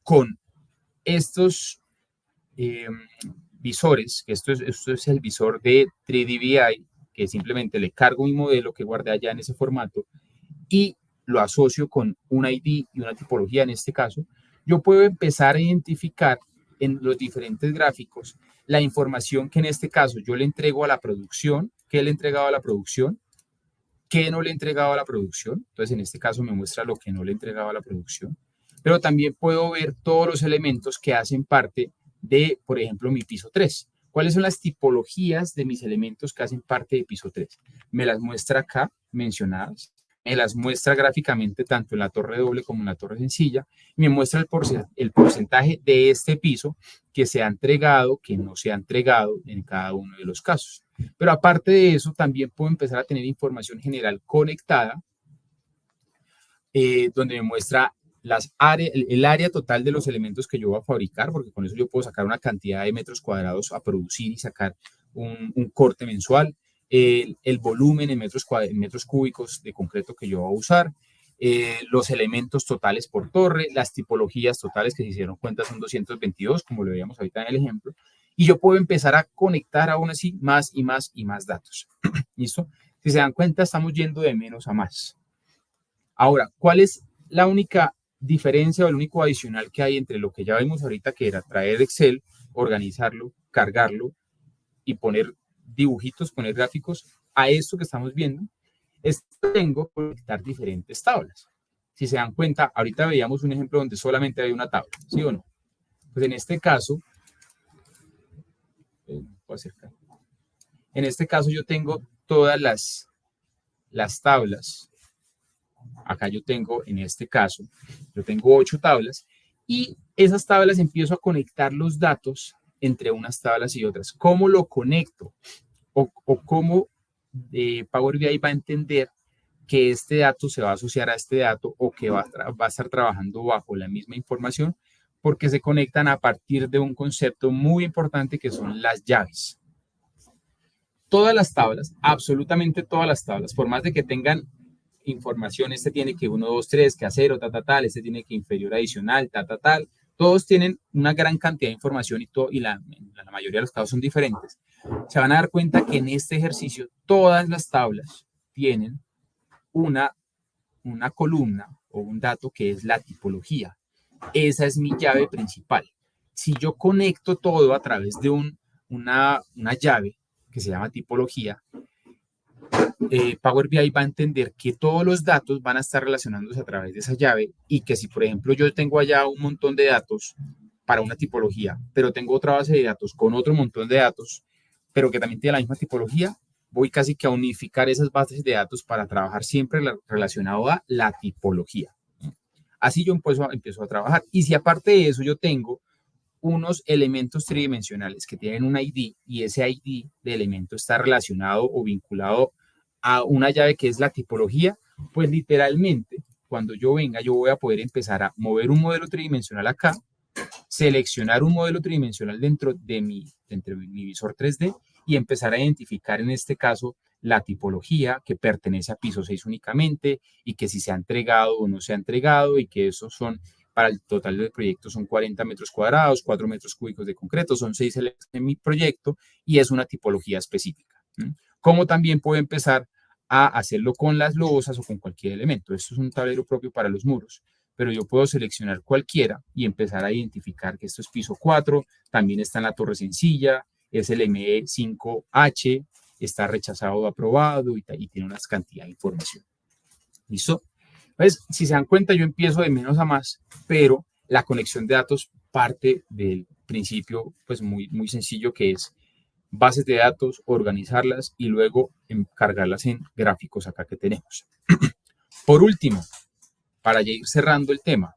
con estos visores, que esto es el visor de 3DVI, que simplemente le cargo mi modelo que guardé allá en ese formato y lo asocio con un ID y una tipología en este caso, yo puedo empezar a identificar en los diferentes gráficos la información que en este caso yo le entrego a la producción, qué le he entregado a la producción, qué no le he entregado a la producción. Entonces en este caso me muestra lo que no le he entregado a la producción, pero también puedo ver todos los elementos que hacen parte de, por ejemplo, mi piso 3. ¿Cuáles son las tipologías de mis elementos que hacen parte de piso 3? Me las muestra acá mencionadas, me las muestra gráficamente tanto en la torre doble como en la torre sencilla, y me muestra el porcentaje de este piso que se ha entregado, que no se ha entregado en cada uno de los casos. Pero aparte de eso, también puedo empezar a tener información general conectada, donde me muestra el área total de los elementos que yo voy a fabricar, porque con eso yo puedo sacar una cantidad de metros cuadrados a producir y sacar un corte mensual, el volumen en metros cúbicos de concreto que yo voy a usar, los elementos totales por torre, las tipologías totales que se hicieron cuenta son 222, como lo veíamos ahorita en el ejemplo, y yo puedo empezar a conectar aún así más y más y más datos. ¿Listo? Si se dan cuenta, estamos yendo de menos a más. Ahora, ¿cuál es la única diferencia o el único adicional que hay entre lo que ya vimos ahorita, que era traer Excel, organizarlo, cargarlo y poner dibujitos, poner gráficos, a esto que estamos viendo? Es que tengo que conectar diferentes tablas. Si se dan cuenta, ahorita veíamos un ejemplo donde solamente hay una tabla, ¿sí o no? Pues en este caso, yo tengo todas las tablas. Acá yo tengo, en este caso, yo tengo 8 tablas y esas tablas empiezo a conectar los datos entre unas tablas y otras. ¿Cómo lo conecto? O cómo Power BI va a entender que este dato se va a asociar a este dato o que va a estar trabajando bajo la misma información. porque se conectan a partir de un concepto muy importante que son las llaves. Todas las tablas, absolutamente todas las tablas, por más de que tengan información, este tiene que 1, 2, 3, que a 0, tal, este tiene que inferior adicional, tal, todos tienen una gran cantidad de información y la mayoría de los casos son diferentes. Se van a dar cuenta que en este ejercicio todas las tablas tienen una columna o un dato que es la tipología. Esa es mi llave principal. Si yo conecto todo a través de una llave que se llama tipología, Power BI va a entender que todos los datos van a estar relacionándose a través de esa llave y que si, por ejemplo, yo tengo allá un montón de datos para una tipología, pero tengo otra base de datos con otro montón de datos, pero que también tiene la misma tipología, voy casi que a unificar esas bases de datos para trabajar siempre relacionado a la tipología. Así yo empiezo a trabajar. Y si aparte de eso yo tengo unos elementos tridimensionales que tienen un ID y ese ID de elemento está relacionado o vinculado a una llave que es la tipología, pues literalmente cuando yo venga yo voy a poder empezar a mover un modelo tridimensional acá, seleccionar un modelo tridimensional dentro de mi visor 3D y empezar a identificar en este caso la tipología que pertenece a piso 6 únicamente y que si se ha entregado o no se ha entregado y que esos son, para el total del proyecto son 40 metros cuadrados, 4 metros cúbicos de concreto, son 6 elementos en mi proyecto y es una tipología específica. Como también puedo empezar a hacerlo con las losas o con cualquier elemento. Esto es un tablero propio para los muros, pero yo puedo seleccionar cualquiera y empezar a identificar que esto es piso 4, también está en la torre sencilla, es el ME5H, está rechazado o aprobado y tiene una cantidad de información. ¿Listo? Entonces, si se dan cuenta, yo empiezo de menos a más, pero la conexión de datos parte del principio pues muy sencillo que es bases de datos, organizarlas y luego cargarlas en gráficos acá que tenemos. Por último, para ya ir cerrando el tema,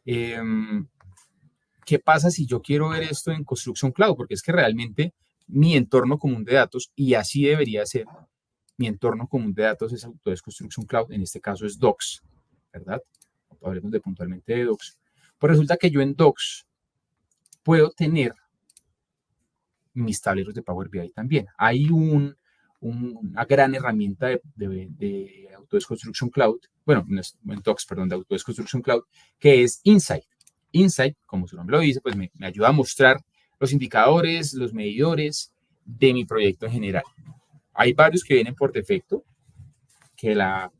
¿qué pasa si yo quiero ver esto en Construction Cloud? Porque es que realmente mi entorno común de datos, y así debería ser, mi entorno común de datos es Autodesk Construction Cloud, en este caso es Docs, ¿verdad? Hablemos puntualmente de Docs. Pues resulta que yo en Docs puedo tener mis tableros de Power BI también. Hay una gran herramienta de Autodesk Construction Cloud, bueno, en Docs, perdón, de Autodesk Construction Cloud, que es Insight. Insight, como su nombre lo dice, pues me ayuda a mostrar los indicadores, los medidores de mi proyecto en general. Hay varios que vienen por defecto, que la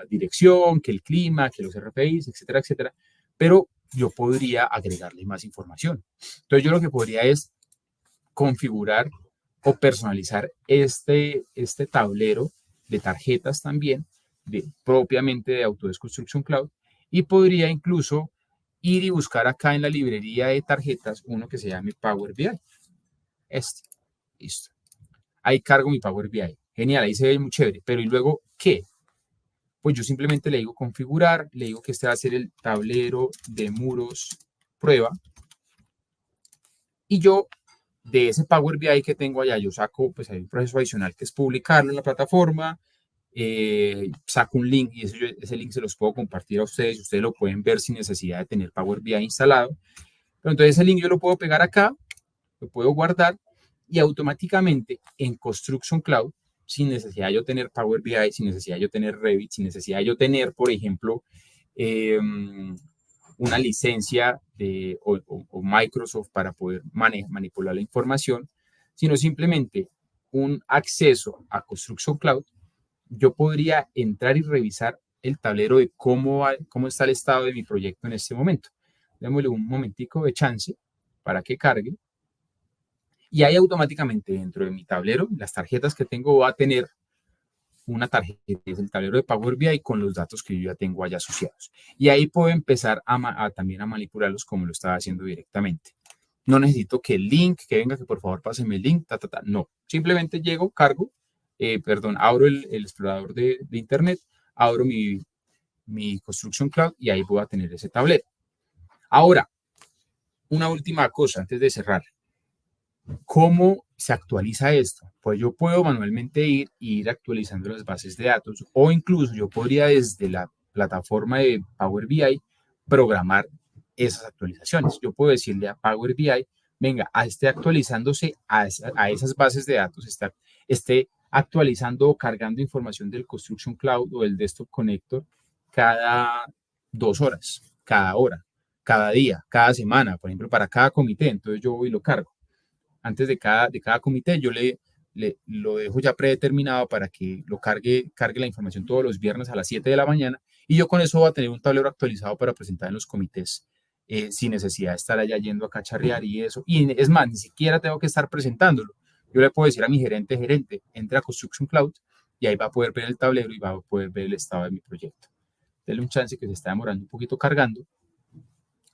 dirección, que el clima, que los RFIs, etcétera, etcétera, pero yo podría agregarle más información. Entonces yo lo que podría es configurar o personalizar este tablero de tarjetas también, propiamente de Autodesk Construction Cloud, y podría incluso ir y buscar acá en la librería de tarjetas uno que se llame Power BI. Listo. Ahí cargo mi Power BI. Genial, ahí se ve muy chévere. Pero ¿y luego qué? Pues yo simplemente le digo configurar, le digo que este va a ser el tablero de muros prueba. Y yo, de ese Power BI que tengo allá, yo saco, pues hay un proceso adicional que es publicarlo en la plataforma, saco un link y ese link se los puedo compartir a ustedes y ustedes lo pueden ver sin necesidad de tener Power BI instalado. Pero entonces ese link yo lo puedo pegar acá, lo puedo guardar y automáticamente en Construction Cloud, sin necesidad de yo tener Power BI, sin necesidad de yo tener Revit, sin necesidad de yo tener, por ejemplo, una licencia o Microsoft para poder manipular la información, sino simplemente un acceso a Construction Cloud, yo podría entrar y revisar el tablero de cómo está el estado de mi proyecto en este momento. Démosle un momentico de chance para que cargue. Y ahí automáticamente dentro de mi tablero, las tarjetas que tengo, va a tener una tarjeta, que es el tablero de Power BI con los datos que yo ya tengo allá asociados. Y ahí puedo empezar también a manipularlos como lo estaba haciendo directamente. No necesito que el link, que venga, que por favor páseme el link, no. Simplemente llego, cargo, abro el explorador de internet, abro mi Construction Cloud y ahí voy a tener ese tablero. Ahora, una última cosa antes de cerrar. ¿Cómo se actualiza esto? Pues yo puedo manualmente ir actualizando las bases de datos o incluso yo podría desde la plataforma de Power BI programar esas actualizaciones. Yo puedo decirle a Power BI, venga, esté actualizándose a esas bases de datos, esté actualizando o cargando información del Construction Cloud o del Desktop Connector cada 2 horas, cada hora, cada día, cada semana, por ejemplo, para cada comité. Entonces yo voy y lo cargo. Antes de cada comité, yo lo dejo ya predeterminado para que lo cargue la información todos los viernes a las 7 de la mañana, y yo con eso voy a tener un tablero actualizado para presentar en los comités, sin necesidad de estar allá yendo a cacharrear y eso. Y es más, ni siquiera tengo que estar presentándolo. Yo le puedo decir a mi gerente, entre a Construction Cloud y ahí va a poder ver el tablero y va a poder ver el estado de mi proyecto. Denle un chance que se está demorando un poquito cargando,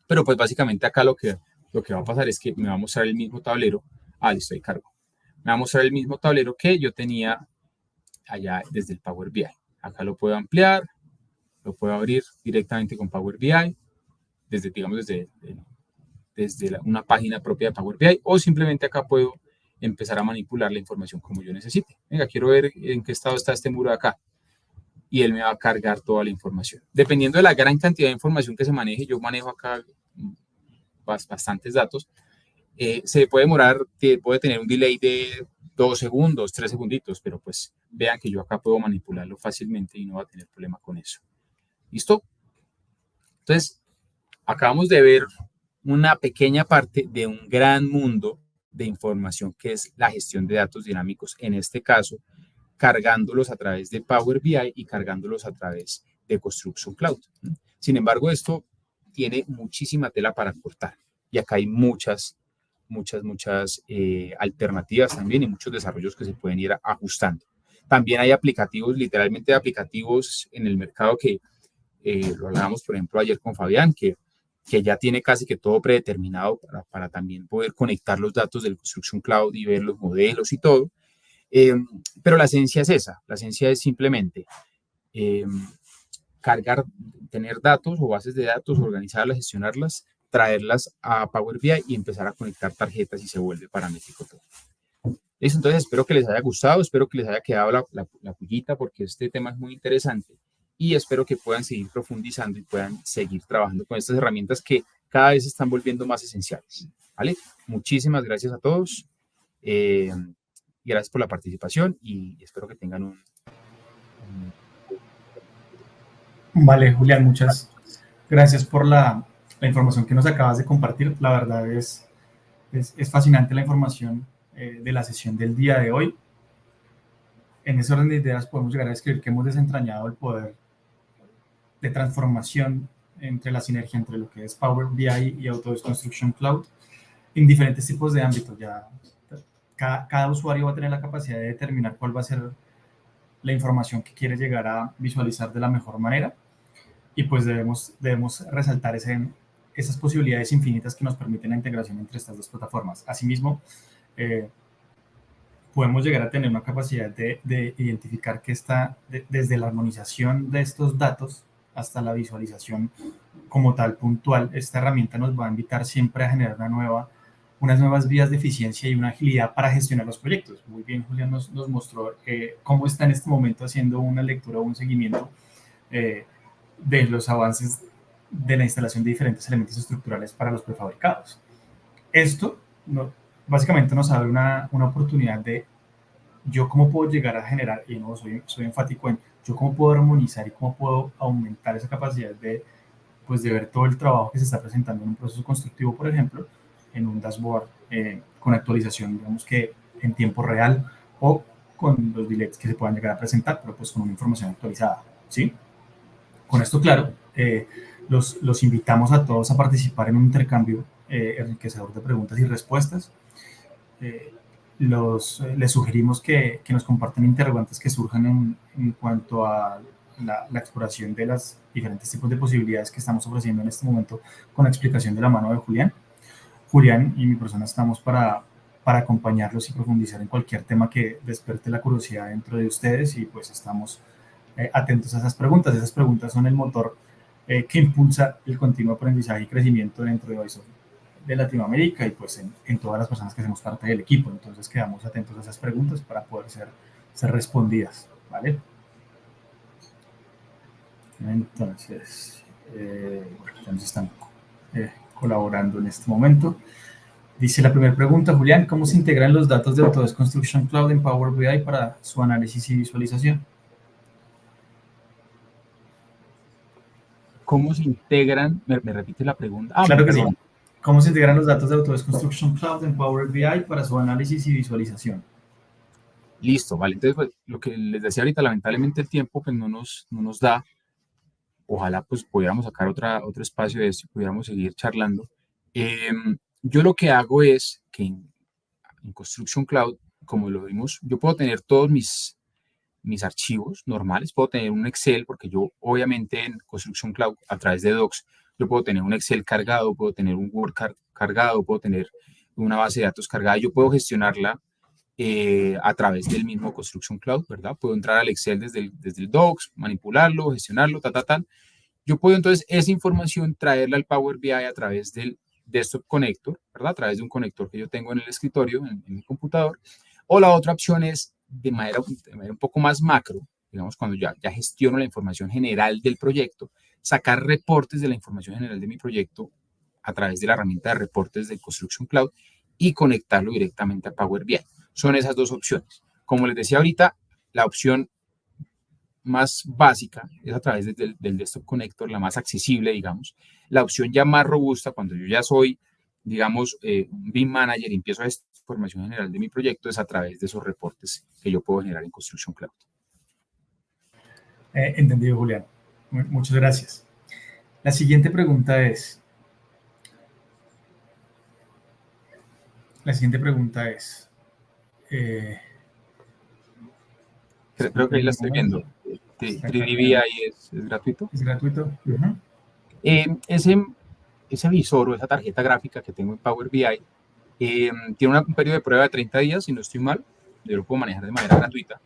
pero pues básicamente acá lo que va a pasar es que me va a mostrar el mismo tablero. Listo, ahí cargo. Me va a mostrar el mismo tablero que yo tenía allá desde el Power BI. Acá lo puedo ampliar, lo puedo abrir directamente con Power BI, desde una página propia de Power BI, o simplemente acá puedo empezar a manipular la información como yo necesite. Venga, quiero ver en qué estado está este muro de acá, y él me va a cargar toda la información. Dependiendo de la gran cantidad de información que se maneje, yo manejo acá bastantes datos, se puede demorar, puede tener un delay de 2 segundos, 3 segunditos, pero pues vean que yo acá puedo manipularlo fácilmente y no va a tener problema con eso. ¿Listo? Entonces, acabamos de ver una pequeña parte de un gran mundo de información que es la gestión de datos dinámicos, en este caso, cargándolos a través de Power BI y cargándolos a través de Construction Cloud. Sin embargo, esto tiene muchísima tela para cortar, y acá hay muchas alternativas también y muchos desarrollos que se pueden ir ajustando. También hay aplicativos, literalmente aplicativos en el mercado que lo hablábamos, por ejemplo, ayer con Fabián, que ya tiene casi que todo predeterminado para también poder conectar los datos del Construction Cloud y ver los modelos y todo. Pero la esencia es esa, la esencia es simplemente cargar, tener datos o bases de datos, organizarlas, gestionarlas, traerlas a Power BI y empezar a conectar tarjetas, y se vuelve paramétrico todo. Eso, entonces espero que les haya gustado, espero que les haya quedado la pullita, porque este tema es muy interesante, y espero que puedan seguir profundizando y puedan seguir trabajando con estas herramientas que cada vez se están volviendo más esenciales. ¿Vale? Muchísimas gracias a todos. Gracias por la participación y espero que tengan Vale, Julián, muchas gracias por la información que nos acabas de compartir. La verdad es fascinante la información de la sesión del día de hoy. En ese orden de ideas podemos llegar a describir que hemos desentrañado el poder de transformación entre la sinergia entre lo que es Power BI y Autodesk Construction Cloud en diferentes tipos de ámbitos. Ya cada usuario va a tener la capacidad de determinar cuál va a ser la información que quiere llegar a visualizar de la mejor manera, y pues debemos resaltar esas posibilidades infinitas que nos permiten la integración entre estas dos plataformas. Asimismo, podemos llegar a tener una capacidad de identificar que desde la armonización de estos datos hasta la visualización como tal puntual, esta herramienta nos va a invitar siempre a generar unas nuevas vías de eficiencia y una agilidad para gestionar los proyectos. Muy bien, Julián nos mostró cómo está en este momento haciendo una lectura o un seguimiento de los avances de la instalación de diferentes elementos estructurales para los prefabricados. Esto básicamente nos abre una oportunidad de yo cómo puedo llegar a generar, y no soy enfático en yo cómo puedo armonizar y cómo puedo aumentar esa capacidad de ver todo el trabajo que se está presentando en un proceso constructivo, por ejemplo, en un dashboard con actualización, digamos que en tiempo real, o con los delays que se puedan llegar a presentar, pero pues con una información actualizada, ¿sí? Con esto claro, los invitamos a todos a participar en un intercambio enriquecedor de preguntas y respuestas. Les sugerimos que nos compartan interrogantes que surjan en cuanto a la exploración de los diferentes tipos de posibilidades que estamos ofreciendo en este momento con la explicación de la mano de Julián. Julián y mi persona estamos para acompañarlos y profundizar en cualquier tema que despierte la curiosidad dentro de ustedes, y pues estamos atentos a esas preguntas. Esas preguntas son el motor que impulsa el continuo aprendizaje y crecimiento dentro de BISOFT de Latinoamérica y pues en todas las personas que hacemos parte del equipo. Entonces quedamos atentos a esas preguntas para poder ser respondidas, ¿vale? Entonces, bueno, ya nos están colaborando en este momento. Dice la primera pregunta, Julián, ¿cómo se integran los datos de Autodesk Construction Cloud en Power BI para su análisis y visualización? ¿Cómo se integran? ¿Me repite la pregunta? Claro que sí. ¿Cómo se integran los datos de Autodesk Construction Cloud en Power BI para su análisis y visualización? Listo, vale. Entonces, pues, lo que les decía ahorita, lamentablemente el tiempo pues, no nos da. Ojalá pues pudiéramos sacar otro espacio de esto y pudiéramos seguir charlando. Yo lo que hago es que en Construction Cloud, como lo vimos, yo puedo tener todos mis archivos normales, puedo tener un Excel, porque yo obviamente en Construction Cloud a través de Docs, yo puedo tener un Excel cargado, puedo tener un Word cargado, puedo tener una base de datos cargada, yo puedo gestionarla a través del mismo Construction Cloud, ¿verdad? Puedo entrar al Excel desde el Docs, manipularlo, gestionarlo, tal. Yo puedo entonces esa información traerla al Power BI a través del Desktop Connector, ¿verdad? A través de un conector que yo tengo en el escritorio, en mi computador. O la otra opción es de manera un poco más macro, digamos, cuando ya gestiono la información general del proyecto, sacar reportes de la información general de mi proyecto a través de la herramienta de reportes de Construction Cloud y conectarlo directamente a Power BI. Son esas dos opciones. Como les decía ahorita, la opción más básica es a través del Desktop Connector, la más accesible, digamos. La opción ya más robusta, cuando yo ya soy, digamos, un BIM Manager y empiezo a esta información general de mi proyecto, es a través de esos reportes que yo puedo generar en Construction Cloud. Entendido, Julián. Muchas gracias. La siguiente pregunta es... Creo que ahí la estoy viendo. 3DVI es gratuito. Es gratuito. Ese visor o esa tarjeta gráfica que tengo en Power BI tiene un periodo de prueba de 30 días, si no estoy mal. Yo lo puedo manejar de manera gratuita.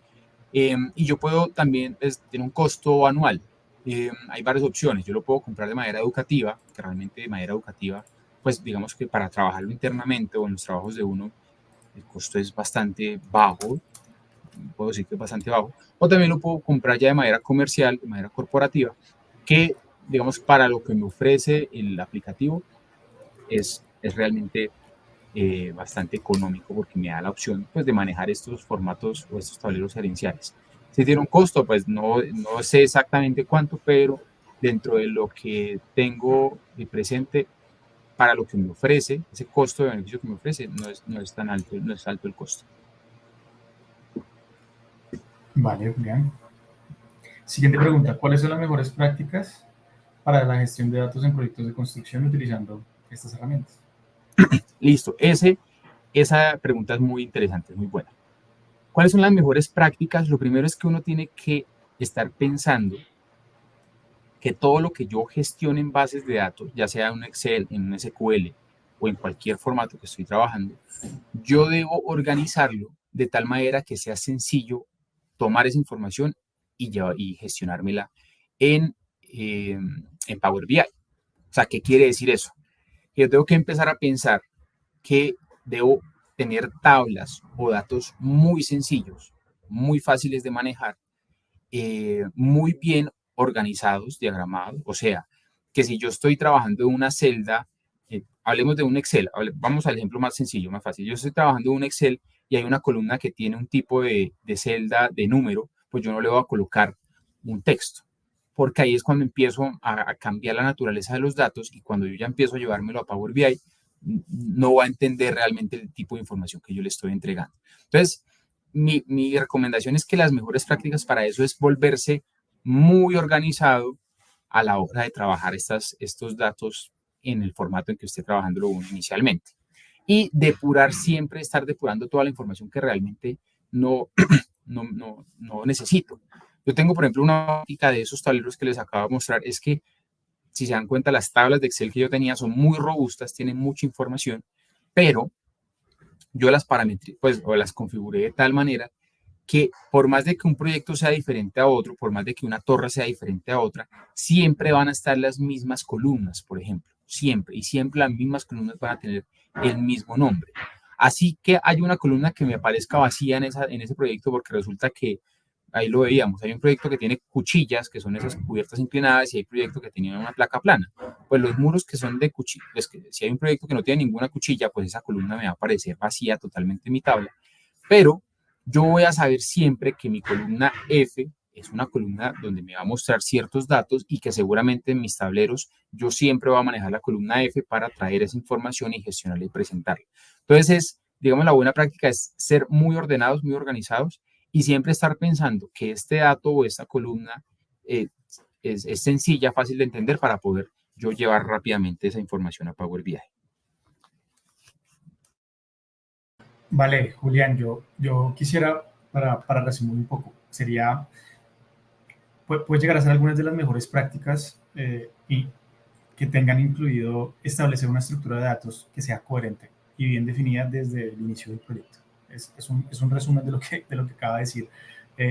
Y yo puedo también, tiene un costo anual. Hay varias opciones. Yo lo puedo comprar de manera educativa, que realmente de manera educativa, pues digamos que para trabajarlo internamente o en los trabajos de uno, el costo es bastante bajo. Puedo decir que es bastante bajo. O también lo puedo comprar ya de manera comercial, de manera corporativa, que digamos para lo que me ofrece el aplicativo es realmente bastante económico, porque me da la opción pues de manejar estos formatos o estos tableros gerenciales. Si tiene un costo, pues no sé exactamente cuánto, pero dentro de lo que tengo presente, para lo que me ofrece, ese costo de beneficio que me ofrece, no es tan alto, no es alto el costo. Vale, Julián. Siguiente pregunta. ¿Cuáles son las mejores prácticas para la gestión de datos en proyectos de construcción utilizando estas herramientas? Listo. Esa pregunta es muy interesante, es muy buena. ¿Cuáles son las mejores prácticas? Lo primero es que uno tiene que estar pensando que todo lo que yo gestione en bases de datos, ya sea en un Excel, en un SQL o en cualquier formato que estoy trabajando, yo debo organizarlo de tal manera que sea sencillo tomar esa información y gestionármela en Power BI. O sea, ¿qué quiere decir eso? Que yo tengo que empezar a pensar que debo tener tablas o datos muy sencillos, muy fáciles de manejar, muy bien organizados, diagramados. O sea, que si yo estoy trabajando en una celda, hablemos de un Excel, vamos al ejemplo más sencillo, más fácil. Yo estoy trabajando en un Excel y hay una columna que tiene un tipo de celda de número, pues yo no le voy a colocar un texto, porque ahí es cuando empiezo a cambiar la naturaleza de los datos, y cuando yo ya empiezo a llevármelo a Power BI, no va a entender realmente el tipo de información que yo le estoy entregando. Entonces, mi recomendación es que las mejores prácticas para eso es volverse muy organizado a la hora de trabajar estos datos en el formato en que esté trabajando inicialmente. Y depurar siempre, estar depurando toda la información que realmente no necesito. Yo tengo, por ejemplo, una práctica de esos tableros que les acabo de mostrar, es que, si se dan cuenta, las tablas de Excel que yo tenía son muy robustas, tienen mucha información, pero yo las parametré, pues, o las configuré de tal manera que por más de que un proyecto sea diferente a otro, por más de que una torre sea diferente a otra, siempre van a estar las mismas columnas, por ejemplo, siempre, y siempre las mismas columnas van a tener el mismo nombre. Así que hay una columna que me aparezca vacía en ese proyecto porque resulta que ahí lo veíamos, hay un proyecto que tiene cuchillas, que son esas cubiertas inclinadas, y hay proyecto que tiene una placa plana. Pues los muros que son de cuchillas, pues que si hay un proyecto que no tiene ninguna cuchilla, pues esa columna me va a parecer vacía, totalmente imitable, pero yo voy a saber siempre que mi columna F es una columna donde me va a mostrar ciertos datos y que seguramente en mis tableros yo siempre voy a manejar la columna F para traer esa información y gestionarla y presentarla. Entonces, digamos, la buena práctica es ser muy ordenados, muy organizados y siempre estar pensando que este dato o esta columna es sencilla, fácil de entender para poder yo llevar rápidamente esa información a Power BI. Vale, Julián, yo quisiera, para resumir un poco, puede llegar a ser algunas de las mejores prácticas y que tengan incluido establecer una estructura de datos que sea coherente y bien definida desde el inicio del proyecto. Es un resumen de lo que acaba de decir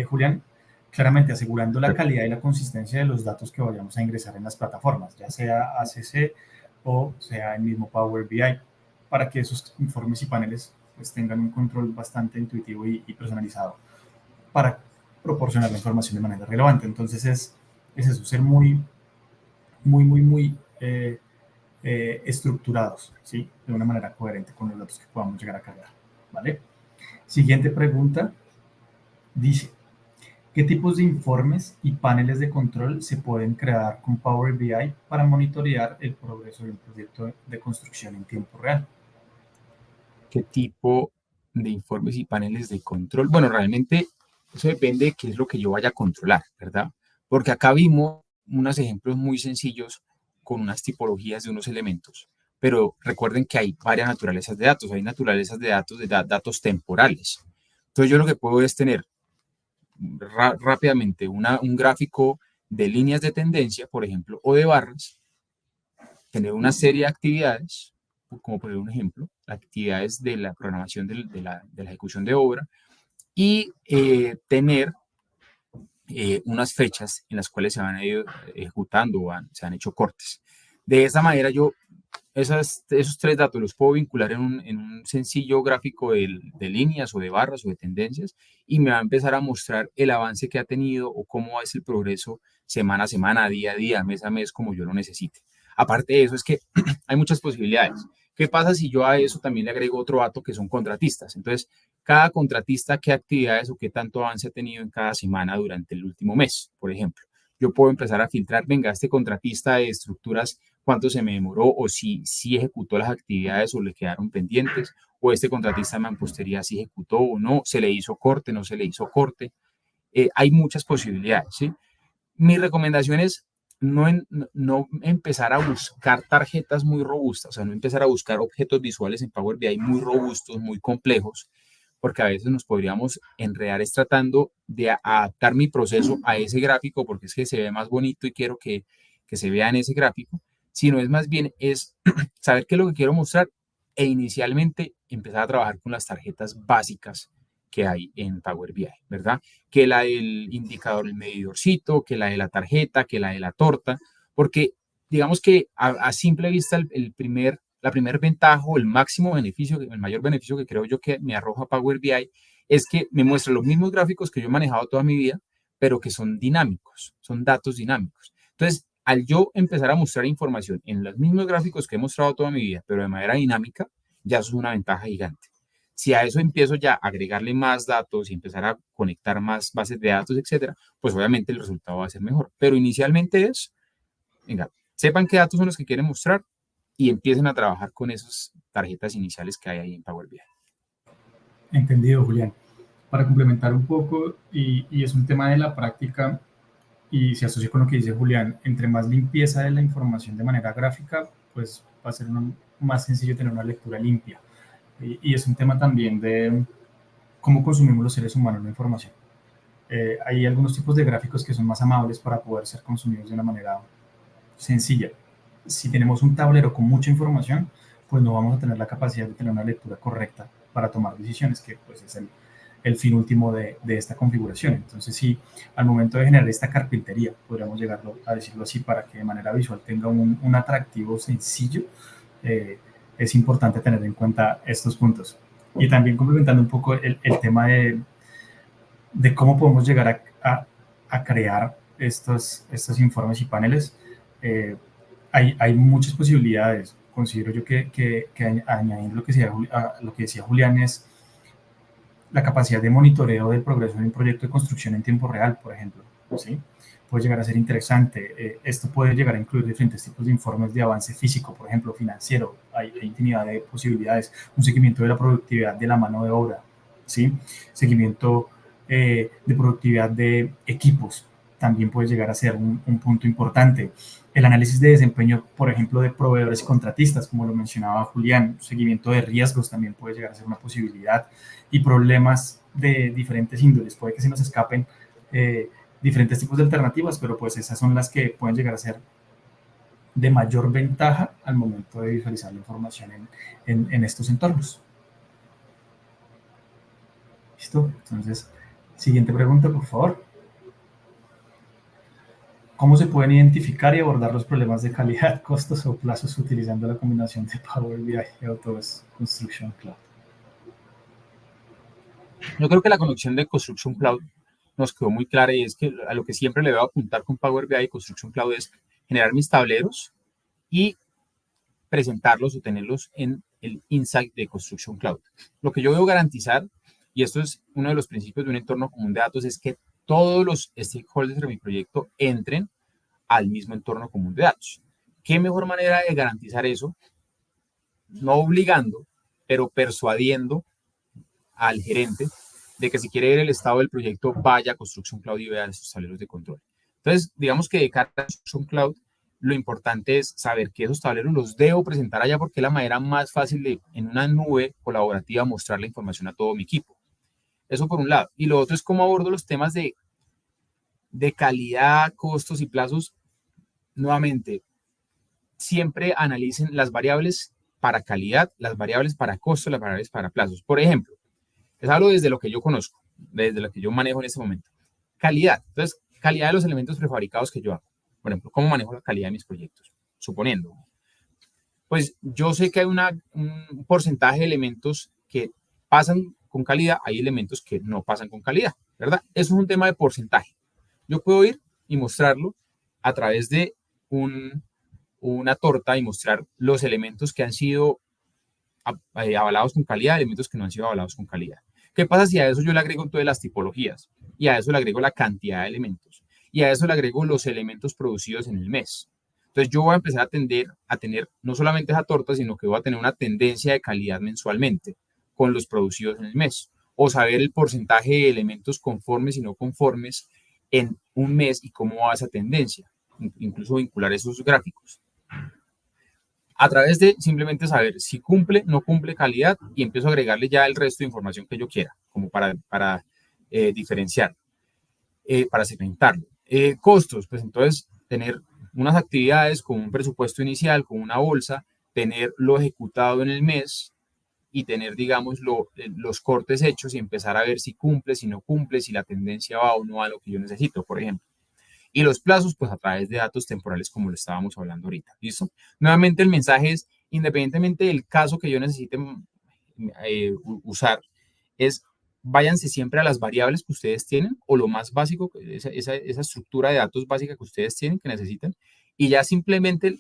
Julián, claramente asegurando la calidad y la consistencia de los datos que vayamos a ingresar en las plataformas, ya sea ACC o sea el mismo Power BI, para que esos informes y paneles pues tengan un control bastante intuitivo y personalizado para proporcionar la información de manera relevante. Entonces es eso, ser muy estructurados, ¿sí? De una manera coherente con los datos que podamos llegar a cargar, ¿vale? Siguiente pregunta, dice, ¿qué tipos de informes y paneles de control se pueden crear con Power BI para monitorear el progreso de un proyecto de construcción en tiempo real? ¿Qué tipo de informes y paneles de control? Bueno, realmente eso depende de qué es lo que yo vaya a controlar, ¿verdad? Porque acá vimos unos ejemplos muy sencillos con unas tipologías de unos elementos, pero recuerden que hay varias naturalezas de datos, hay naturalezas de datos temporales. Entonces yo lo que puedo es tener rápidamente un gráfico de líneas de tendencia, por ejemplo, o de barras, tener una serie de actividades, como por un ejemplo, actividades de la programación de la ejecución de obra, y tener unas fechas en las cuales se van a ir ejecutando o se han hecho cortes. De esa manera yo esos tres datos los puedo vincular en un sencillo gráfico de líneas o de barras o de tendencias y me va a empezar a mostrar el avance que ha tenido o cómo es el progreso semana a semana, día a día, mes a mes, como yo lo necesite. Aparte de eso es que hay muchas posibilidades. ¿Qué pasa si yo a eso también le agrego otro dato que son contratistas? Entonces, cada contratista, qué actividades o qué tanto avance ha tenido en cada semana durante el último mes, por ejemplo. Yo puedo empezar a filtrar, venga, este contratista de estructuras, cuánto se me demoró o si ejecutó las actividades o le quedaron pendientes, o este contratista de mampostería si ejecutó o no, se le hizo corte, no se le hizo corte. Hay muchas posibilidades, ¿sí? Mi recomendación es no empezar a buscar tarjetas muy robustas, o sea, no empezar a buscar objetos visuales en Power BI muy robustos, muy complejos, porque a veces nos podríamos enredar tratando de adaptar mi proceso a ese gráfico, porque es que se ve más bonito y quiero que se vea en ese gráfico, sino es más bien saber qué es lo que quiero mostrar e inicialmente empezar a trabajar con las tarjetas básicas que hay en Power BI, ¿verdad? Que la del indicador, el medidorcito, que la de la tarjeta, que la de la torta, porque digamos que a simple vista la primer ventaja o el máximo beneficio, el mayor beneficio que creo yo que me arroja Power BI es que me muestra los mismos gráficos que yo he manejado toda mi vida, pero que son dinámicos, son datos dinámicos. Entonces, al yo empezar a mostrar información en los mismos gráficos que he mostrado toda mi vida, pero de manera dinámica, ya eso es una ventaja gigante. Si a eso empiezo ya a agregarle más datos y empezar a conectar más bases de datos, etcétera, pues obviamente el resultado va a ser mejor. Pero inicialmente venga, sepan qué datos son los que quieren mostrar y empiecen a trabajar con esas tarjetas iniciales que hay ahí en Power BI. Entendido, Julián. Para complementar un poco, y es un tema de la práctica y se asocia con lo que dice Julián, entre más limpieza de la información de manera gráfica, pues va a ser más sencillo tener una lectura limpia. Y es un tema también de cómo consumimos los seres humanos la información. Hay algunos tipos de gráficos que son más amables para poder ser consumidos de una manera sencilla. Si tenemos un tablero con mucha información, pues no vamos a tener la capacidad de tener una lectura correcta para tomar decisiones, que pues es el fin último de esta configuración. Entonces, sí, al momento de generar esta carpintería, podríamos llegar a decirlo así, para que de manera visual tenga un atractivo sencillo, es importante tener en cuenta estos puntos. Y también complementando un poco el tema de cómo podemos llegar a crear estos informes y paneles. Hay muchas posibilidades. Considero yo que añadiendo lo que decía Julián es la capacidad de monitoreo del progreso de un proyecto de construcción en tiempo real, por ejemplo, ¿sí? Puede llegar a ser interesante. Esto puede llegar a incluir diferentes tipos de informes de avance físico, por ejemplo, financiero. Hay infinidad de posibilidades. Un seguimiento de la productividad de la mano de obra, ¿sí? Seguimiento de productividad de equipos también puede llegar a ser un punto importante. El análisis de desempeño, por ejemplo, de proveedores y contratistas, como lo mencionaba Julián. Seguimiento de riesgos también puede llegar a ser una posibilidad. Y problemas de diferentes índoles. Puede que se nos escapen diferentes tipos de alternativas, pero pues esas son las que pueden llegar a ser de mayor ventaja al momento de visualizar la información en estos entornos. ¿Listo? Entonces, siguiente pregunta, por favor. ¿Cómo se pueden identificar y abordar los problemas de calidad, costos o plazos utilizando la combinación de Power BI y Autodesk Construction Cloud? Yo creo que la conexión de Construction Cloud nos quedó muy clara y es que a lo que siempre le voy a apuntar con Power BI y Construction Cloud es generar mis tableros y presentarlos o tenerlos en el Insight de Construction Cloud. Lo que yo debo garantizar, y esto es uno de los principios de un entorno común de datos, es que todos los stakeholders de mi proyecto entren al mismo entorno común de datos. ¿Qué mejor manera de garantizar eso? No obligando, pero persuadiendo al gerente de que si quiere ver el estado del proyecto, vaya a Construction Cloud y vea esos tableros de control. Entonces, digamos que de cara a Construction Cloud, lo importante es saber que esos tableros los debo presentar allá porque es la manera más fácil de, en una nube colaborativa, mostrar la información a todo mi equipo. Eso por un lado. Y lo otro es cómo abordo los temas de calidad, costos y plazos. Nuevamente, siempre analicen las variables para calidad, las variables para costo, las variables para plazos. Por ejemplo, les hablo desde lo que yo conozco, desde lo que yo manejo en este momento. Calidad. Entonces, calidad de los elementos prefabricados que yo hago. Por ejemplo, ¿cómo manejo la calidad de mis proyectos? Suponiendo. Pues yo sé que hay un porcentaje de elementos que pasan con calidad, hay elementos que no pasan con calidad, ¿verdad? Eso es un tema de porcentaje. Yo puedo ir y mostrarlo a través de una torta y mostrar los elementos que han sido avalados con calidad, elementos que no han sido avalados con calidad. ¿Qué pasa si a eso yo le agrego todas las tipologías? Y a eso le agrego la cantidad de elementos. Y a eso le agrego los elementos producidos en el mes. Entonces yo voy a empezar a tener no solamente esa torta, sino que voy a tener una tendencia de calidad mensualmente con los producidos en el mes. O saber el porcentaje de elementos conformes y no conformes en un mes y cómo va esa tendencia. Incluso vincular esos gráficos. A través de simplemente saber si cumple, no cumple calidad y empiezo a agregarle ya el resto de información que yo quiera, como para diferenciar, para segmentarlo. Costos, pues entonces tener unas actividades con un presupuesto inicial, con una bolsa, tener lo ejecutado en el mes y tener, digamos, los cortes hechos y empezar a ver si cumple, si no cumple, si la tendencia va o no a lo que yo necesito, por ejemplo. Y los plazos, pues a través de datos temporales, como lo estábamos hablando ahorita. ¿Listo? Nuevamente, el mensaje es, independientemente del caso que yo necesite usar, es váyanse siempre a las variables que ustedes tienen o lo más básico, esa estructura de datos básica que ustedes tienen, que necesitan, y ya simplemente,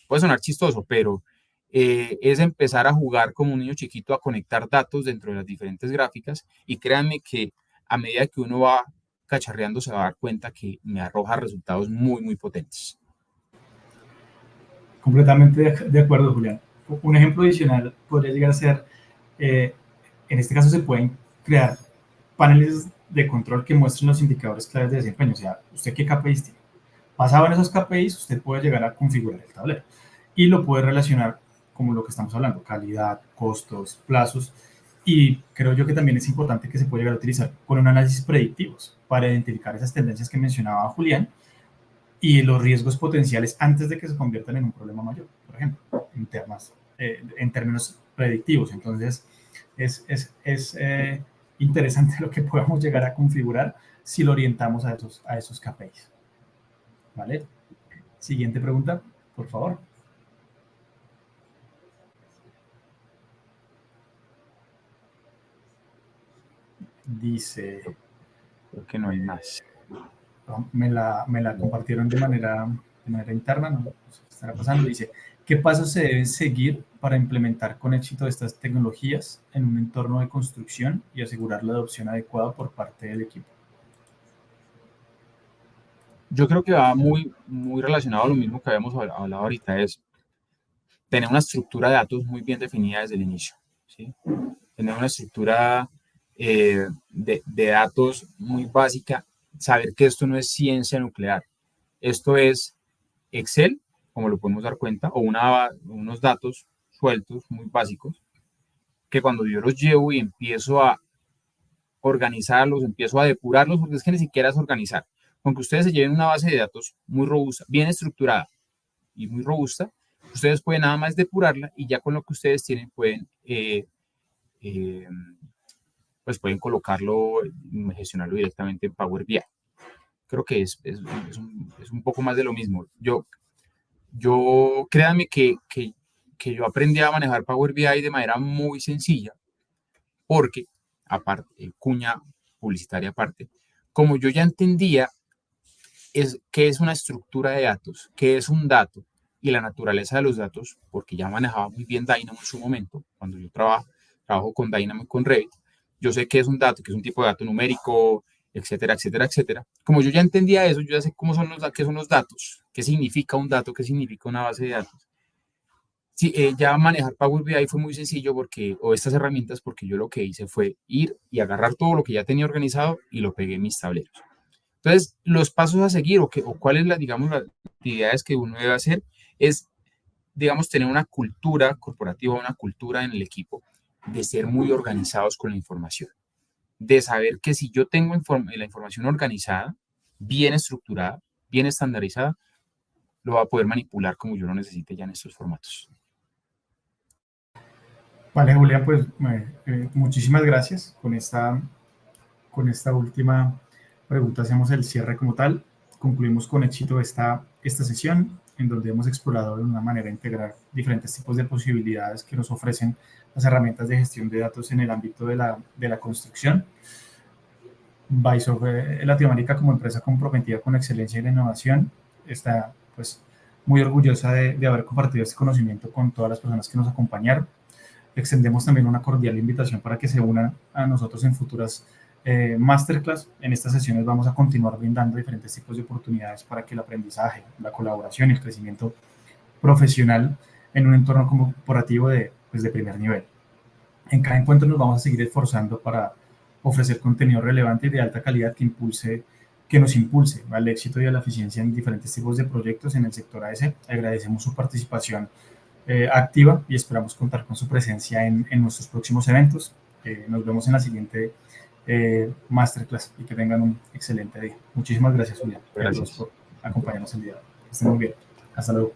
puede sonar chistoso, pero es empezar a jugar como un niño chiquito, a conectar datos dentro de las diferentes gráficas, y créanme que a medida que uno va cacharreando se va a dar cuenta que me arroja resultados muy, muy potentes. Completamente de acuerdo, Julián. Un ejemplo adicional podría llegar a ser, en este caso se pueden crear paneles de control que muestren los indicadores claves de desempeño. O sea, ¿usted qué KPIs tiene? Basado en esos KPIs, usted puede llegar a configurar el tablero y lo puede relacionar como lo que estamos hablando, calidad, costos, plazos. Y creo yo que también es importante que se pueda llegar a utilizar con un análisis predictivos para identificar esas tendencias que mencionaba Julián y los riesgos potenciales antes de que se conviertan en un problema mayor, por ejemplo, en términos predictivos. Entonces, es interesante lo que podemos llegar a configurar si lo orientamos a esos KPIs. ¿Vale? Siguiente pregunta, por favor. Dice... Creo que no hay más. me la compartieron de manera interna, no sé qué estará pasando. Dice, ¿qué pasos se deben seguir para implementar con éxito estas tecnologías en un entorno de construcción y asegurar la adopción adecuada por parte del equipo? Yo creo que va muy relacionado a lo mismo que habíamos hablado ahorita, es tener una estructura de datos muy bien definida desde el inicio, ¿sí? Tener una estructura de datos muy básica, saber que esto no es ciencia nuclear, esto es Excel, como lo podemos dar cuenta, o unos datos sueltos, muy básicos, que cuando yo los llevo y empiezo a organizarlos, empiezo a depurarlos, porque es que ni siquiera es organizar. Aunque ustedes se lleven una base de datos muy robusta, bien estructurada y muy robusta, ustedes pueden nada más depurarla y ya con lo que ustedes tienen pueden, pues pueden colocarlo, gestionarlo directamente en Power BI. Creo que es un poco más de lo mismo. Créanme que yo aprendí a manejar Power BI de manera muy sencilla, porque, aparte, cuña publicitaria aparte, como yo ya entendía qué es una estructura de datos, qué es un dato y la naturaleza de los datos, porque ya manejaba muy bien Dynamo en su momento, cuando yo trabajo con Dynamo y con Revit, yo sé qué es un dato, qué es un tipo de dato numérico, etcétera, etcétera, etcétera. Como yo ya entendía eso, yo ya sé qué son los datos, qué significa un dato, qué significa una base de datos. Sí, ya manejar Power BI fue muy sencillo o estas herramientas, porque yo lo que hice fue ir y agarrar todo lo que ya tenía organizado y lo pegué en mis tableros. Entonces, los pasos a seguir o cuáles las actividades que uno debe hacer es, digamos, tener una cultura corporativa, una cultura en el equipo de ser muy organizados con la información, de saber que si yo tengo la información organizada, bien estructurada, bien estandarizada, lo va a poder manipular como yo lo necesite ya en estos formatos. Vale, Julián, pues muchísimas gracias. Con esta última pregunta hacemos el cierre como tal. Concluimos con éxito esta sesión, en donde hemos explorado de una manera integral diferentes tipos de posibilidades que nos ofrecen las herramientas de gestión de datos en el ámbito de la construcción. Bysoft Latinoamérica, como empresa comprometida con la excelencia y la innovación, está pues muy orgullosa de haber compartido este conocimiento con todas las personas que nos acompañaron. Extendemos también una cordial invitación para que se unan a nosotros en futuras masterclass. En estas sesiones vamos a continuar brindando diferentes tipos de oportunidades para que el aprendizaje, la colaboración y el crecimiento profesional en un entorno corporativo de primer nivel. En cada encuentro nos vamos a seguir esforzando para ofrecer contenido relevante y de alta calidad que nos impulse al éxito y a la eficiencia en diferentes tipos de proyectos en el sector AEC. Agradecemos su participación activa y esperamos contar con su presencia en nuestros próximos eventos. Nos vemos en la siguiente masterclass y que tengan un excelente día. Muchísimas gracias, Julián. Gracias por acompañarnos el día de hoy. Que estén muy bien. Hasta luego.